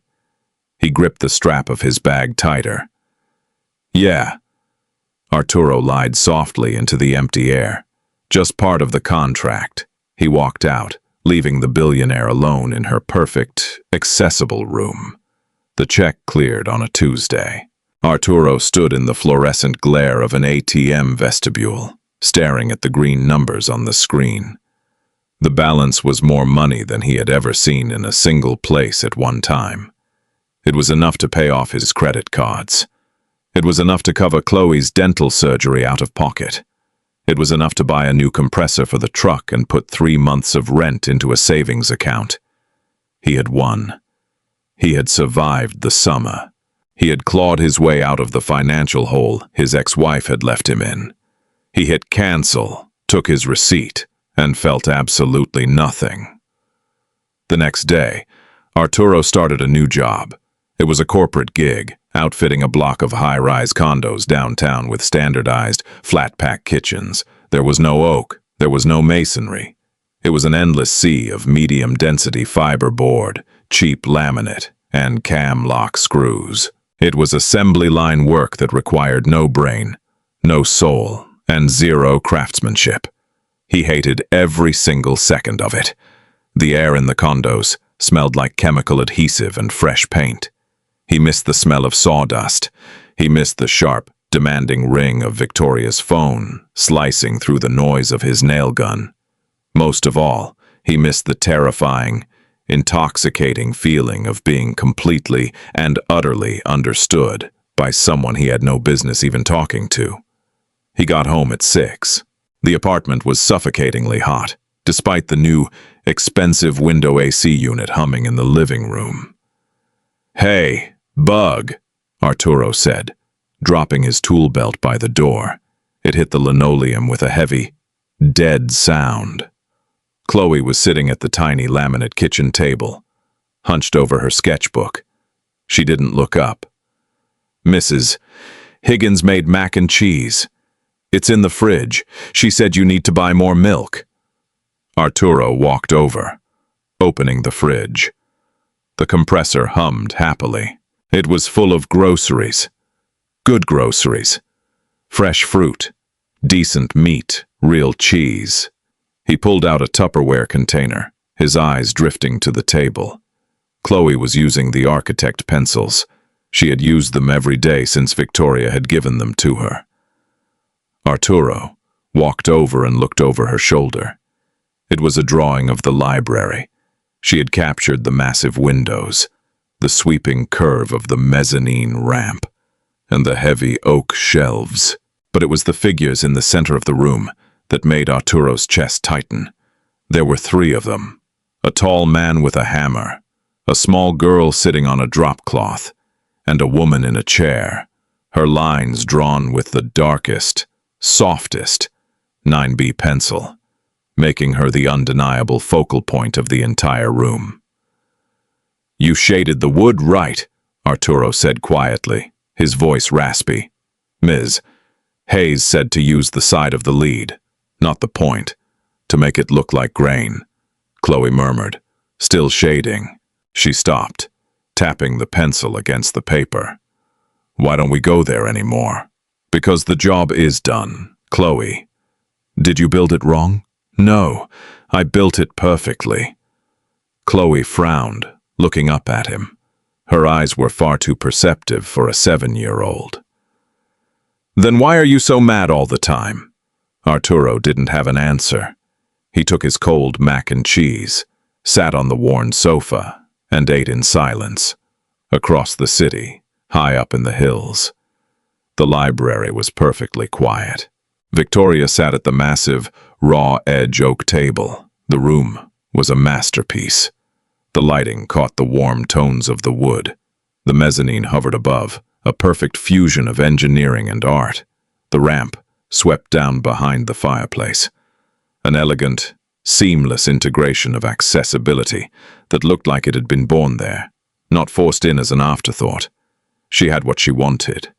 He gripped the strap of his bag tighter. Yeah. Arturo lied softly into the empty air. Just part of the contract. He walked out, leaving the billionaire alone in her perfect, accessible room. The check cleared on a Tuesday. Arturo stood in the fluorescent glare of an ATM vestibule, staring at the green numbers on the screen. The balance was more money than he had ever seen in a single place at one time. It was enough to pay off his credit cards. It was enough to cover Chloe's dental surgery out of pocket. It was enough to buy a new compressor for the truck and put 3 months of rent into a savings account. He had won. He had survived the summer. He had clawed his way out of the financial hole his ex-wife had left him in. He hit cancel, took his receipt, and felt absolutely nothing. The next day, Arturo started a new job. It was a corporate gig, outfitting a block of high-rise condos downtown with standardized, flat-pack kitchens. There was no oak, there was no masonry. It was an endless sea of medium-density fiber board, cheap laminate, and cam lock screws. It was assembly line work that required no brain, no soul, and zero craftsmanship. He hated every single second of it. The air in the condos smelled like chemical adhesive and fresh paint. He missed the smell of sawdust. He missed the sharp, demanding ring of Victoria's phone, slicing through the noise of his nail gun. Most of all, he missed the terrifying, intoxicating feeling of being completely and utterly understood by someone he had no business even talking to. He got home at 6. The apartment was suffocatingly hot, despite the new, expensive window AC unit humming in the living room. "Hey, Bug," Arturo said, dropping his tool belt by the door. It hit the linoleum with a heavy, dead sound. Chloe was sitting at the tiny laminate kitchen table, hunched over her sketchbook. She didn't look up. "Mrs. Higgins made mac and cheese. It's in the fridge. She said you need to buy more milk." Arturo walked over, opening the fridge. The compressor hummed happily. It was full of groceries. Good groceries. Fresh fruit, decent meat, real cheese. He pulled out a Tupperware container, his eyes drifting to the table. Chloe was using the architect pencils. She had used them every day since Victoria had given them to her. Arturo walked over and looked over her shoulder. It was a drawing of the library. She had captured the massive windows, the sweeping curve of the mezzanine ramp, and the heavy oak shelves. But it was the figures in the center of the room that made Arturo's chest tighten. There were 3 of them. A tall man with a hammer, a small girl sitting on a drop cloth, and a woman in a chair, her lines drawn with the darkest, softest 9B pencil, making her the undeniable focal point of the entire room. You shaded the wood right, Arturo said quietly, his voice raspy. Ms. Hayes said to use the side of the lead, not the point, to make it look like grain. Chloe murmured, still shading. She stopped, tapping the pencil against the paper. Why don't we go there anymore? Because the job is done, Chloe. Did you build it wrong? No, I built it perfectly. Chloe frowned, looking up at him. Her eyes were far too perceptive for a 7-year-old. Then why are you so mad all the time? Arturo didn't have an answer. He took his cold mac and cheese, sat on the worn sofa, and ate in silence. Across the city, high up in the hills. The library was perfectly quiet. Victoria sat at the massive, raw-edge oak table. The room was a masterpiece. The lighting caught the warm tones of the wood. The mezzanine hovered above, a perfect fusion of engineering and art. The ramp swept down behind the fireplace. An elegant, seamless integration of accessibility that looked like it had been born there, not forced in as an afterthought. She had what she wanted.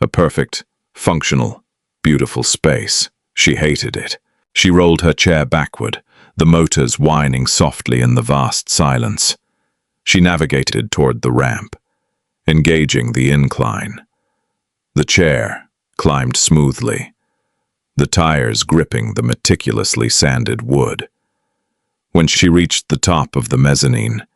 A perfect, functional, beautiful space. She hated it. She rolled her chair backward, the motors whining softly in the vast silence. She navigated toward the ramp, engaging the incline. The chair climbed smoothly, the tires gripping the meticulously sanded wood. When she reached the top of the mezzanine,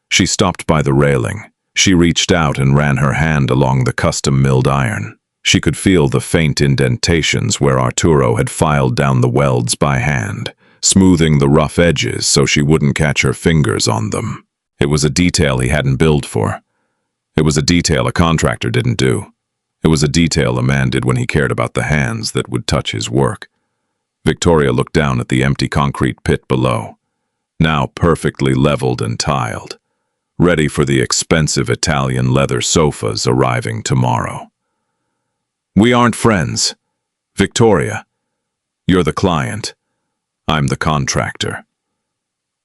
she stopped by the railing. She reached out and ran her hand along the custom-milled iron. She could feel the faint indentations where Arturo had filed down the welds by hand, smoothing the rough edges so she wouldn't catch her fingers on them. It was a detail he hadn't billed for. It was a detail a contractor didn't do. It was a detail a man did when he cared about the hands that would touch his work. Victoria looked down at the empty concrete pit below, now perfectly leveled and tiled, ready for the expensive Italian leather sofas arriving tomorrow. We aren't friends. Victoria, you're the client. I'm the contractor.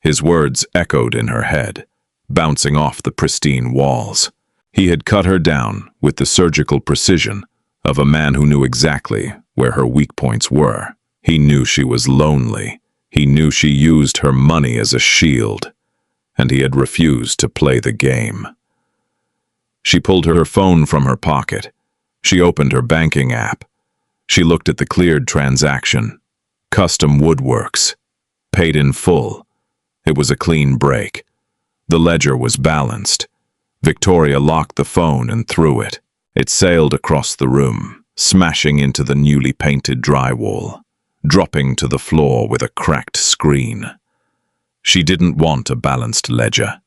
His words echoed in her head, bouncing off the pristine walls. He had cut her down with the surgical precision of a man who knew exactly where her weak points were. He knew she was lonely. He knew she used her money as a shield, and he had refused to play the game. She pulled her phone from her pocket. She opened her banking app. She looked at the cleared transaction. Custom Woodworks. Paid in full. It was a clean break. The ledger was balanced. Victoria locked the phone and threw it. It sailed across the room, smashing into the newly painted drywall, dropping to the floor with a cracked screen. She didn't want a balanced ledger.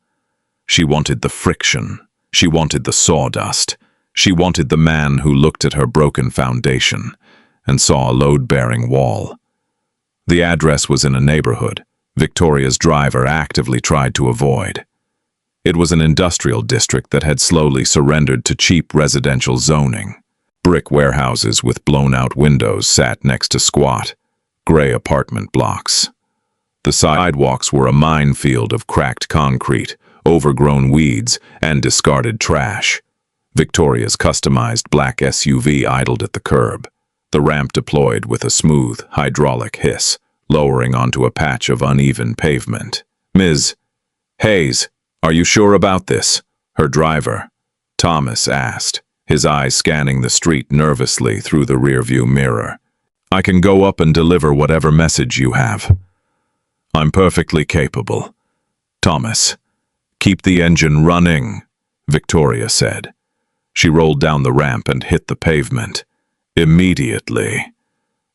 She wanted the friction. She wanted the sawdust. She wanted the man who looked at her broken foundation and saw a load-bearing wall. The address was in a neighborhood Victoria's driver actively tried to avoid. It was an industrial district that had slowly surrendered to cheap residential zoning. Brick warehouses with blown-out windows sat next to squat, gray apartment blocks. The sidewalks were a minefield of cracked concrete, overgrown weeds, and discarded trash. Victoria's customized black SUV idled at the curb. The ramp deployed with a smooth, hydraulic hiss, lowering onto a patch of uneven pavement. Ms. Hayes, are you sure about this? Her driver, Thomas, asked, his eyes scanning the street nervously through the rearview mirror. I can go up and deliver whatever message you have. I'm perfectly capable. Thomas, keep the engine running, Victoria said. She rolled down the ramp and hit the pavement. Immediately,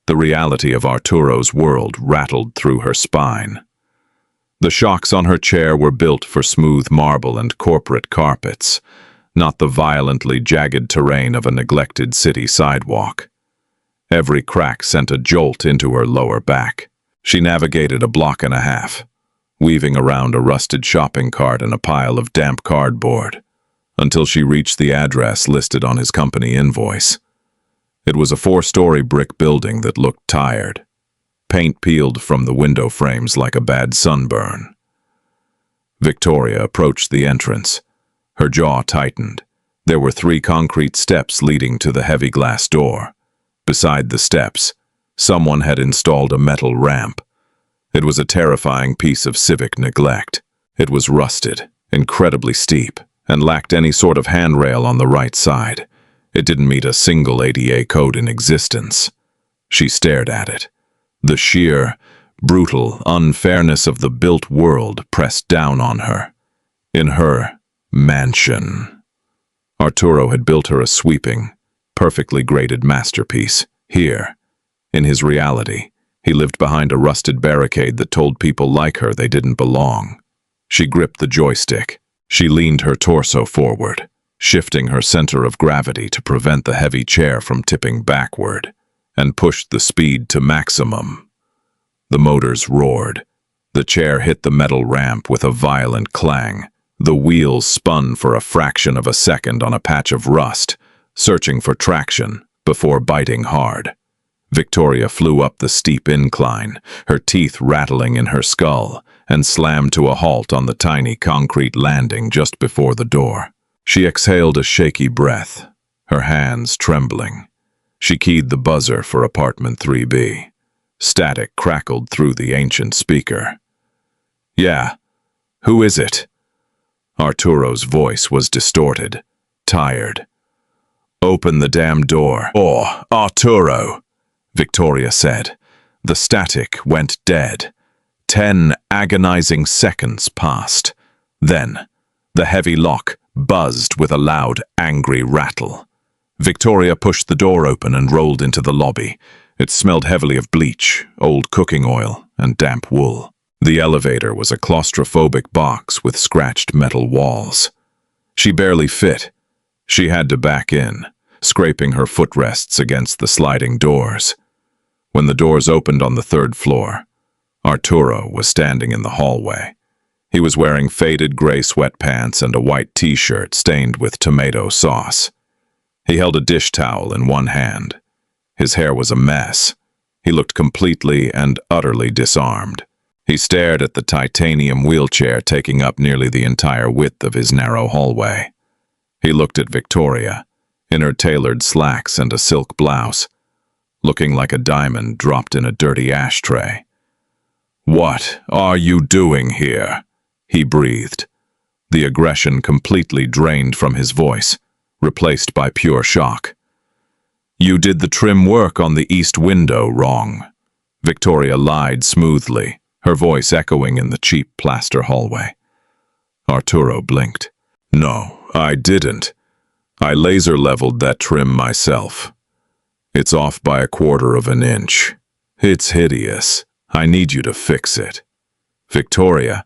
the reality of Arturo's world rattled through her spine. The shocks on her chair were built for smooth marble and corporate carpets, not the violently jagged terrain of a neglected city sidewalk. Every crack sent a jolt into her lower back. She navigated a block and a half, weaving around a rusted shopping cart and a pile of damp cardboard, until she reached the address listed on his company invoice. It was a 4-story brick building that looked tired, paint peeled from the window frames like a bad sunburn. Victoria approached the entrance. Her jaw tightened. There were 3 concrete steps leading to the heavy glass door. Beside the steps, someone had installed a metal ramp. It was a terrifying piece of civic neglect. It was rusted, incredibly steep, and lacked any sort of handrail on the right side. It didn't meet a single ADA code in existence. She stared at it. The sheer, brutal unfairness of the built world pressed down on her. In her mansion. Arturo had built her a sweeping, perfectly graded masterpiece. Here, in his reality, he lived behind a rusted barricade that told people like her they didn't belong. She gripped the joystick. She leaned her torso forward, shifting her center of gravity to prevent the heavy chair from tipping backward, and pushed the speed to maximum. The motors roared. The chair hit the metal ramp with a violent clang. The wheels spun for a fraction of a second on a patch of rust, searching for traction before biting hard. Victoria flew up the steep incline, her teeth rattling in her skull, and slammed to a halt on the tiny concrete landing just before the door. She exhaled a shaky breath, her hands trembling. She keyed the buzzer for apartment 3B. Static crackled through the ancient speaker. "Yeah, who is it?" Arturo's voice was distorted, tired. "Open the damn door." "Oh, Arturo," Victoria said. The static went dead. 10 agonizing seconds passed. Then, the heavy lock buzzed with a loud, angry rattle. Victoria pushed the door open and rolled into the lobby. It smelled heavily of bleach, old cooking oil, and damp wool. The elevator was a claustrophobic box with scratched metal walls. She barely fit. She had to back in, scraping her footrests against the sliding doors. When the doors opened on the 3rd floor, Arturo was standing in the hallway. He was wearing faded gray sweatpants and a white t-shirt stained with tomato sauce. He held a dish towel in one hand. His hair was a mess. He looked completely and utterly disarmed. He stared at the titanium wheelchair taking up nearly the entire width of his narrow hallway. He looked at Victoria, in her tailored slacks and a silk blouse, looking like a diamond dropped in a dirty ashtray. "What are you doing here?" he breathed, the aggression completely drained from his voice, replaced by pure shock. "You did the trim work on the east window wrong," Victoria lied smoothly, her voice echoing in the cheap plaster hallway. Arturo blinked. "No, I didn't. I laser-leveled that trim myself. It's off by 1/4 of an inch. It's hideous. I need you to fix it." "Victoria,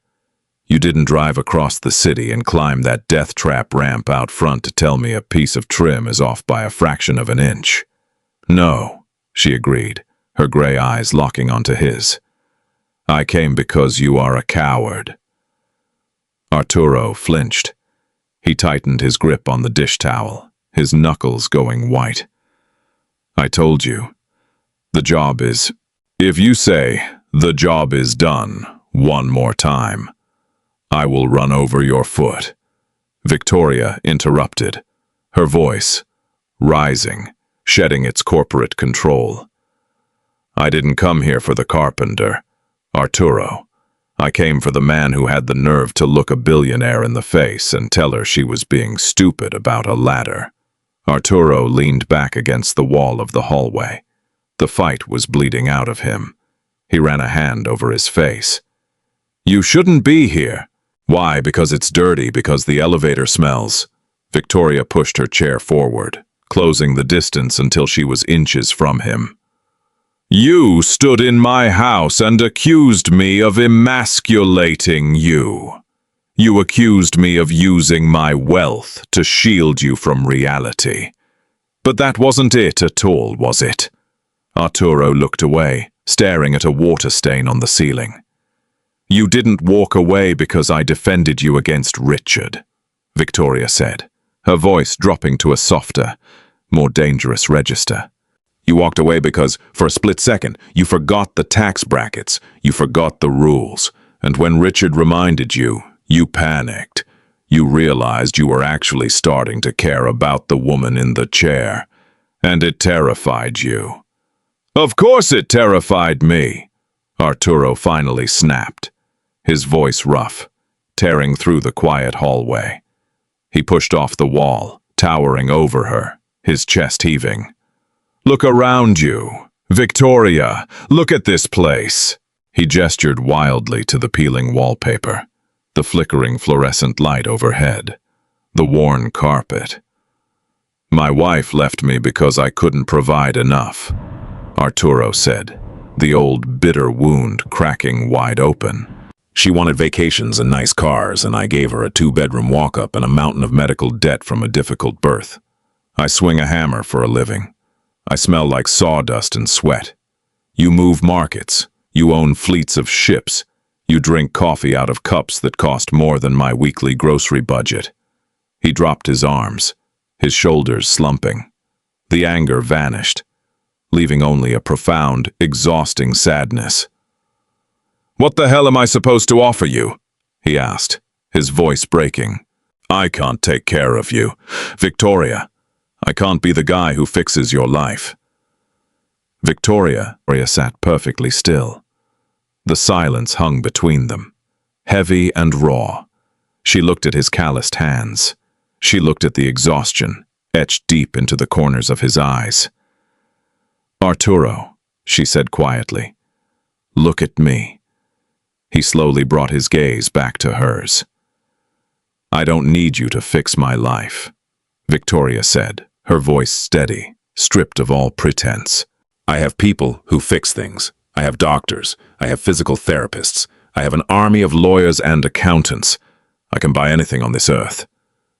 you didn't drive across the city and climb that death trap ramp out front to tell me a piece of trim is off by a fraction of an inch." "No," she agreed, her gray eyes locking onto his. "I came because you are a coward." Arturo flinched. He tightened his grip on the dish towel, his knuckles going white. "I told you. The job is... If you say, 'The job is done,' one more time, I will run over your foot." Victoria interrupted, her voice rising, shedding its corporate control. "I didn't come here for the carpenter, Arturo. I came for the man who had the nerve to look a billionaire in the face and tell her she was being stupid about a ladder." Arturo leaned back against the wall of the hallway. The fight was bleeding out of him. He ran a hand over his face. "You shouldn't be here." "Why? Because it's dirty, because the elevator smells." Victoria pushed her chair forward, closing the distance until she was inches from him. "You stood in my house and accused me of emasculating you. You accused me of using my wealth to shield you from reality. But that wasn't it at all, was it?" Arturo looked away, staring at a water stain on the ceiling. "You didn't walk away because I defended you against Richard," Victoria said, her voice dropping to a softer, more dangerous register. "You walked away because, for a split second, you forgot the tax brackets, you forgot the rules, and when Richard reminded you, You panicked. You realized you were actually starting to care about the woman in the chair, and it terrified you. Of course it terrified me, Arturo finally snapped, his voice rough, tearing through the quiet hallway. He pushed off the wall, towering over her, his chest heaving. Look around you. Victoria, look at this place. He gestured wildly to the peeling wallpaper, the flickering fluorescent light overhead, the worn carpet. My wife left me because I couldn't provide enough, Arturo said, the old bitter wound cracking wide open. She wanted vacations and nice cars, and I gave her a 2-bedroom walk-up and a mountain of medical debt from a difficult birth. I swing a hammer for a living. I smell like sawdust and sweat. You move markets. You own fleets of ships. You drink coffee out of cups that cost more than my weekly grocery budget. He dropped his arms, his shoulders slumping. The anger vanished, leaving only a profound, exhausting sadness. What the hell am I supposed to offer you? He asked, his voice breaking. I can't take care of you. Victoria, I can't be the guy who fixes your life. Victoria sat perfectly still. The silence hung between them, heavy and raw. She looked at his calloused hands. She looked at the exhaustion, etched deep into the corners of his eyes. Arturo, she said quietly, look at me. He slowly brought his gaze back to hers. I don't need you to fix my life, Victoria said, her voice steady, stripped of all pretense. I have people who fix things. I have doctors. I have physical therapists. I have an army of lawyers and accountants. I can buy anything on this earth.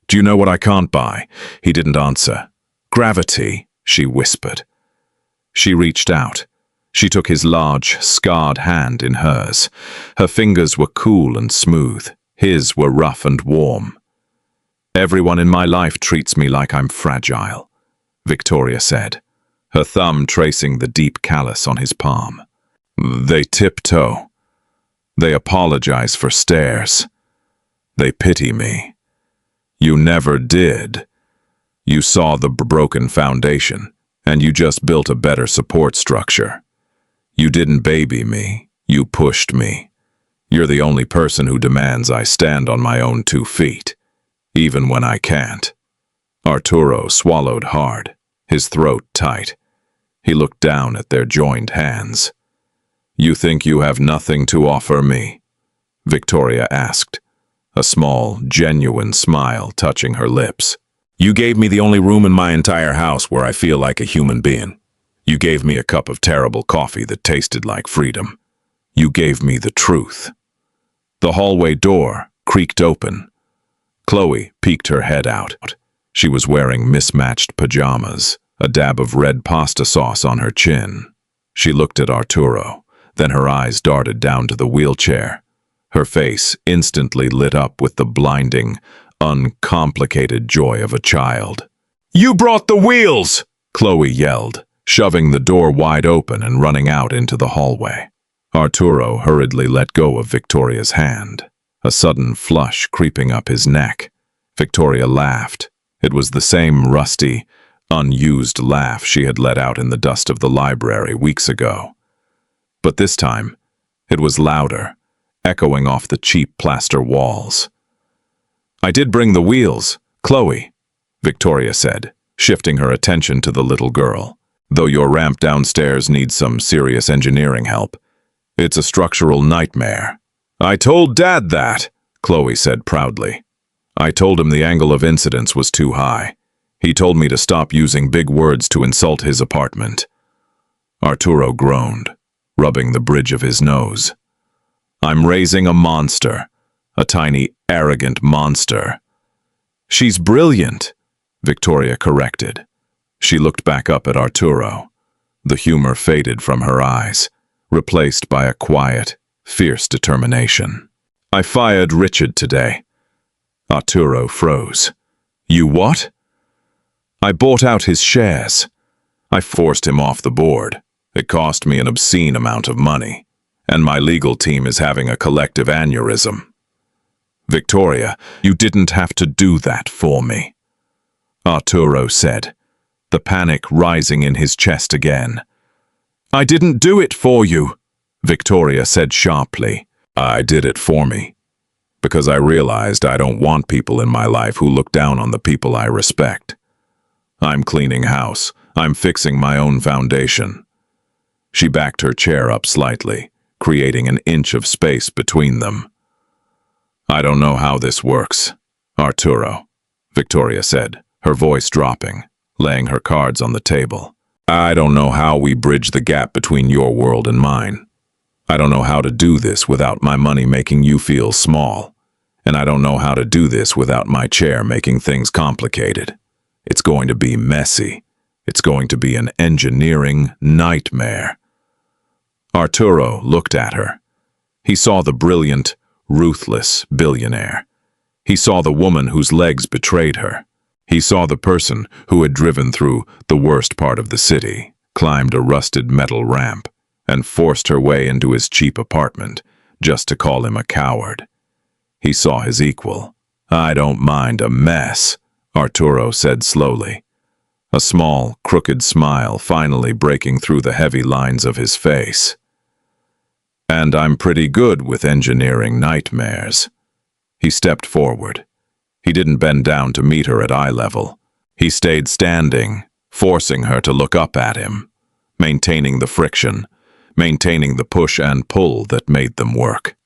Do you know what I can't buy? He didn't answer. Gravity, she whispered. She reached out. She took his large, scarred hand in hers. Her fingers were cool and smooth. His were rough and warm. Everyone in my life treats me like I'm fragile, Victoria said, her thumb tracing the deep callus on his palm. They tiptoe. They apologize for stares. They pity me. You never did. You saw the broken foundation, and you just built a better support structure. You didn't baby me. You pushed me. You're the only person who demands I stand on my own 2 feet, even when I can't. Arturo swallowed hard, his throat tight. He looked down at their joined hands. You think you have nothing to offer me? Victoria asked, a small, genuine smile touching her lips. You gave me the only room in my entire house where I feel like a human being. You gave me a cup of terrible coffee that tasted like freedom. You gave me the truth. The hallway door creaked open. Chloe peeked her head out. She was wearing mismatched pajamas, a dab of red pasta sauce on her chin. She looked at Arturo, then her eyes darted down to the wheelchair. Her face instantly lit up with the blinding, uncomplicated joy of a child. You brought the wheels! Chloe yelled, shoving the door wide open and running out into the hallway. Arturo hurriedly let go of Victoria's hand, a sudden flush creeping up his neck. Victoria laughed. It was the same rusty, unused laugh she had let out in the dust of the library weeks ago. But this time, it was louder, echoing off the cheap plaster walls. I did bring the wheels, Chloe, Victoria said, shifting her attention to the little girl. Though your ramp downstairs needs some serious engineering help. It's a structural nightmare. I told Dad that, Chloe said proudly. I told him the angle of incidence was too high. He told me to stop using big words to insult his apartment. Arturo groaned, rubbing the bridge of his nose. I'm raising a monster, a tiny, arrogant monster. She's brilliant, Victoria corrected. She looked back up at Arturo. The humor faded from her eyes, replaced by a quiet, fierce determination. I fired Richard today. Arturo froze. You what? I bought out his shares. I forced him off the board. It cost me an obscene amount of money, and my legal team is having a collective aneurysm. "Victoria, you didn't have to do that for me," Arturo said, the panic rising in his chest again. "I didn't do it for you," Victoria said sharply. "I did it for me, because I realized I don't want people in my life who look down on the people I respect. I'm cleaning house. I'm fixing my own foundation." She backed her chair up slightly, creating an inch of space between them. "I don't know how this works, Arturo," Victoria said, her voice dropping, laying her cards on the table. "I don't know how we bridge the gap between your world and mine. I don't know how to do this without my money making you feel small. And I don't know how to do this without my chair making things complicated. It's going to be messy. It's going to be an engineering nightmare." Arturo looked at her. He saw the brilliant, ruthless billionaire. He saw the woman whose legs betrayed her. He saw the person who had driven through the worst part of the city, climbed a rusted metal ramp, and forced her way into his cheap apartment just to call him a coward. He saw his equal. "I don't mind a mess," Arturo said slowly, a small, crooked smile finally breaking through the heavy lines of his face. "And I'm pretty good with engineering nightmares." He stepped forward. He didn't bend down to meet her at eye level. He stayed standing, forcing her to look up at him, maintaining the friction, maintaining the push and pull that made them work.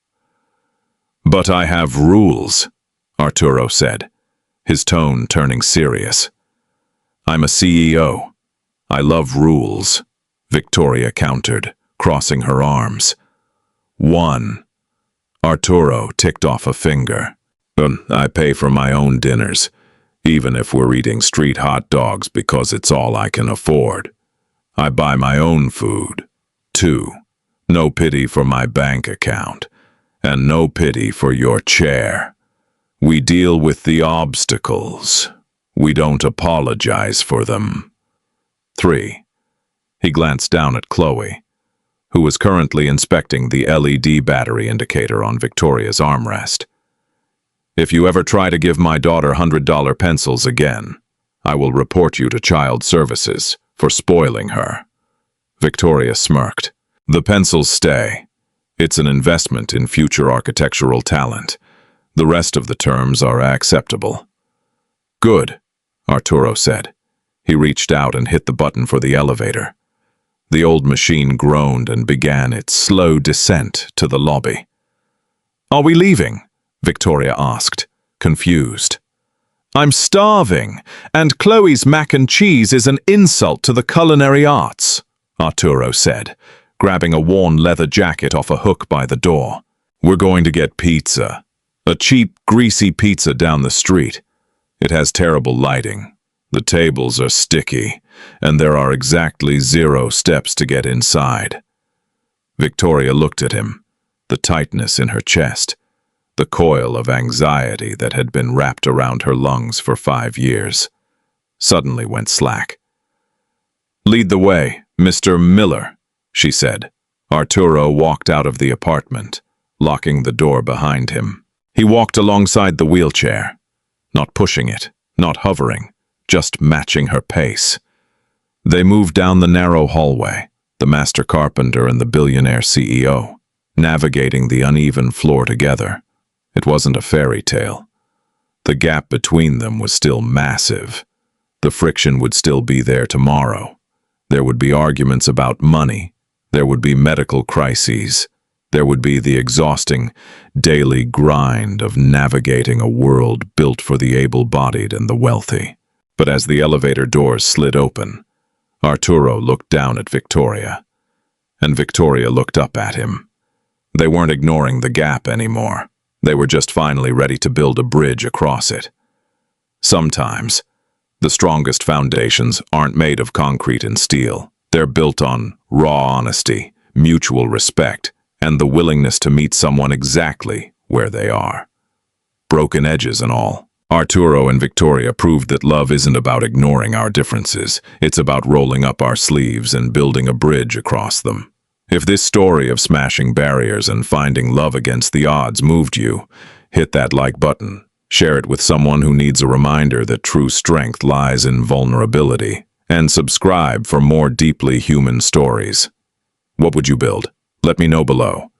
"But I have rules," Arturo said, his tone turning serious. "I'm a CEO. I love rules," Victoria countered, crossing her arms. "1. Arturo ticked off a finger. "I pay for my own dinners, even if we're eating street hot dogs because it's all I can afford. I buy my own food. 2. No pity for my bank account, and no pity for your chair. We deal with the obstacles. We don't apologize for them." 3. He glanced down at Chloe, who was currently inspecting the LED battery indicator on Victoria's armrest. "If you ever try to give my daughter $100 pencils again, I will report you to Child Services for spoiling her." Victoria smirked. "The pencils stay. It's an investment in future architectural talent. The rest of the terms are acceptable." "Good," Arturo said. He reached out and hit the button for the elevator. The old machine groaned and began its slow descent to the lobby. "Are we leaving?" Victoria asked, confused. "I'm starving, and Chloe's mac and cheese is an insult to the culinary arts," Arturo said, grabbing a worn leather jacket off a hook by the door. "We're going to get pizza. A cheap, greasy pizza down the street. It has terrible lighting. The tables are sticky, and there are exactly 0 steps to get inside." Victoria looked at him, the tightness in her chest, the coil of anxiety that had been wrapped around her lungs for 5 years, suddenly went slack. "Lead the way, Mr. Miller," she said. Arturo walked out of the apartment, locking the door behind him. He walked alongside the wheelchair, not pushing it, not hovering, just matching her pace. They moved down the narrow hallway, the master carpenter and the billionaire CEO, navigating the uneven floor together. It wasn't a fairy tale. The gap between them was still massive. The friction would still be there tomorrow. There would be arguments about money. There would be medical crises. There would be the exhausting, daily grind of navigating a world built for the able-bodied and the wealthy. But as the elevator doors slid open, Arturo looked down at Victoria, and Victoria looked up at him. They weren't ignoring the gap anymore. They were just finally ready to build a bridge across it. Sometimes, the strongest foundations aren't made of concrete and steel. They're built on raw honesty, mutual respect, and the willingness to meet someone exactly where they are. Broken edges and all. Arturo and Victoria proved that love isn't about ignoring our differences. It's about rolling up our sleeves and building a bridge across them. If this story of smashing barriers and finding love against the odds moved you, hit that like button. Share it with someone who needs a reminder that true strength lies in vulnerability. And subscribe for more deeply human stories. What would you build? Let me know below.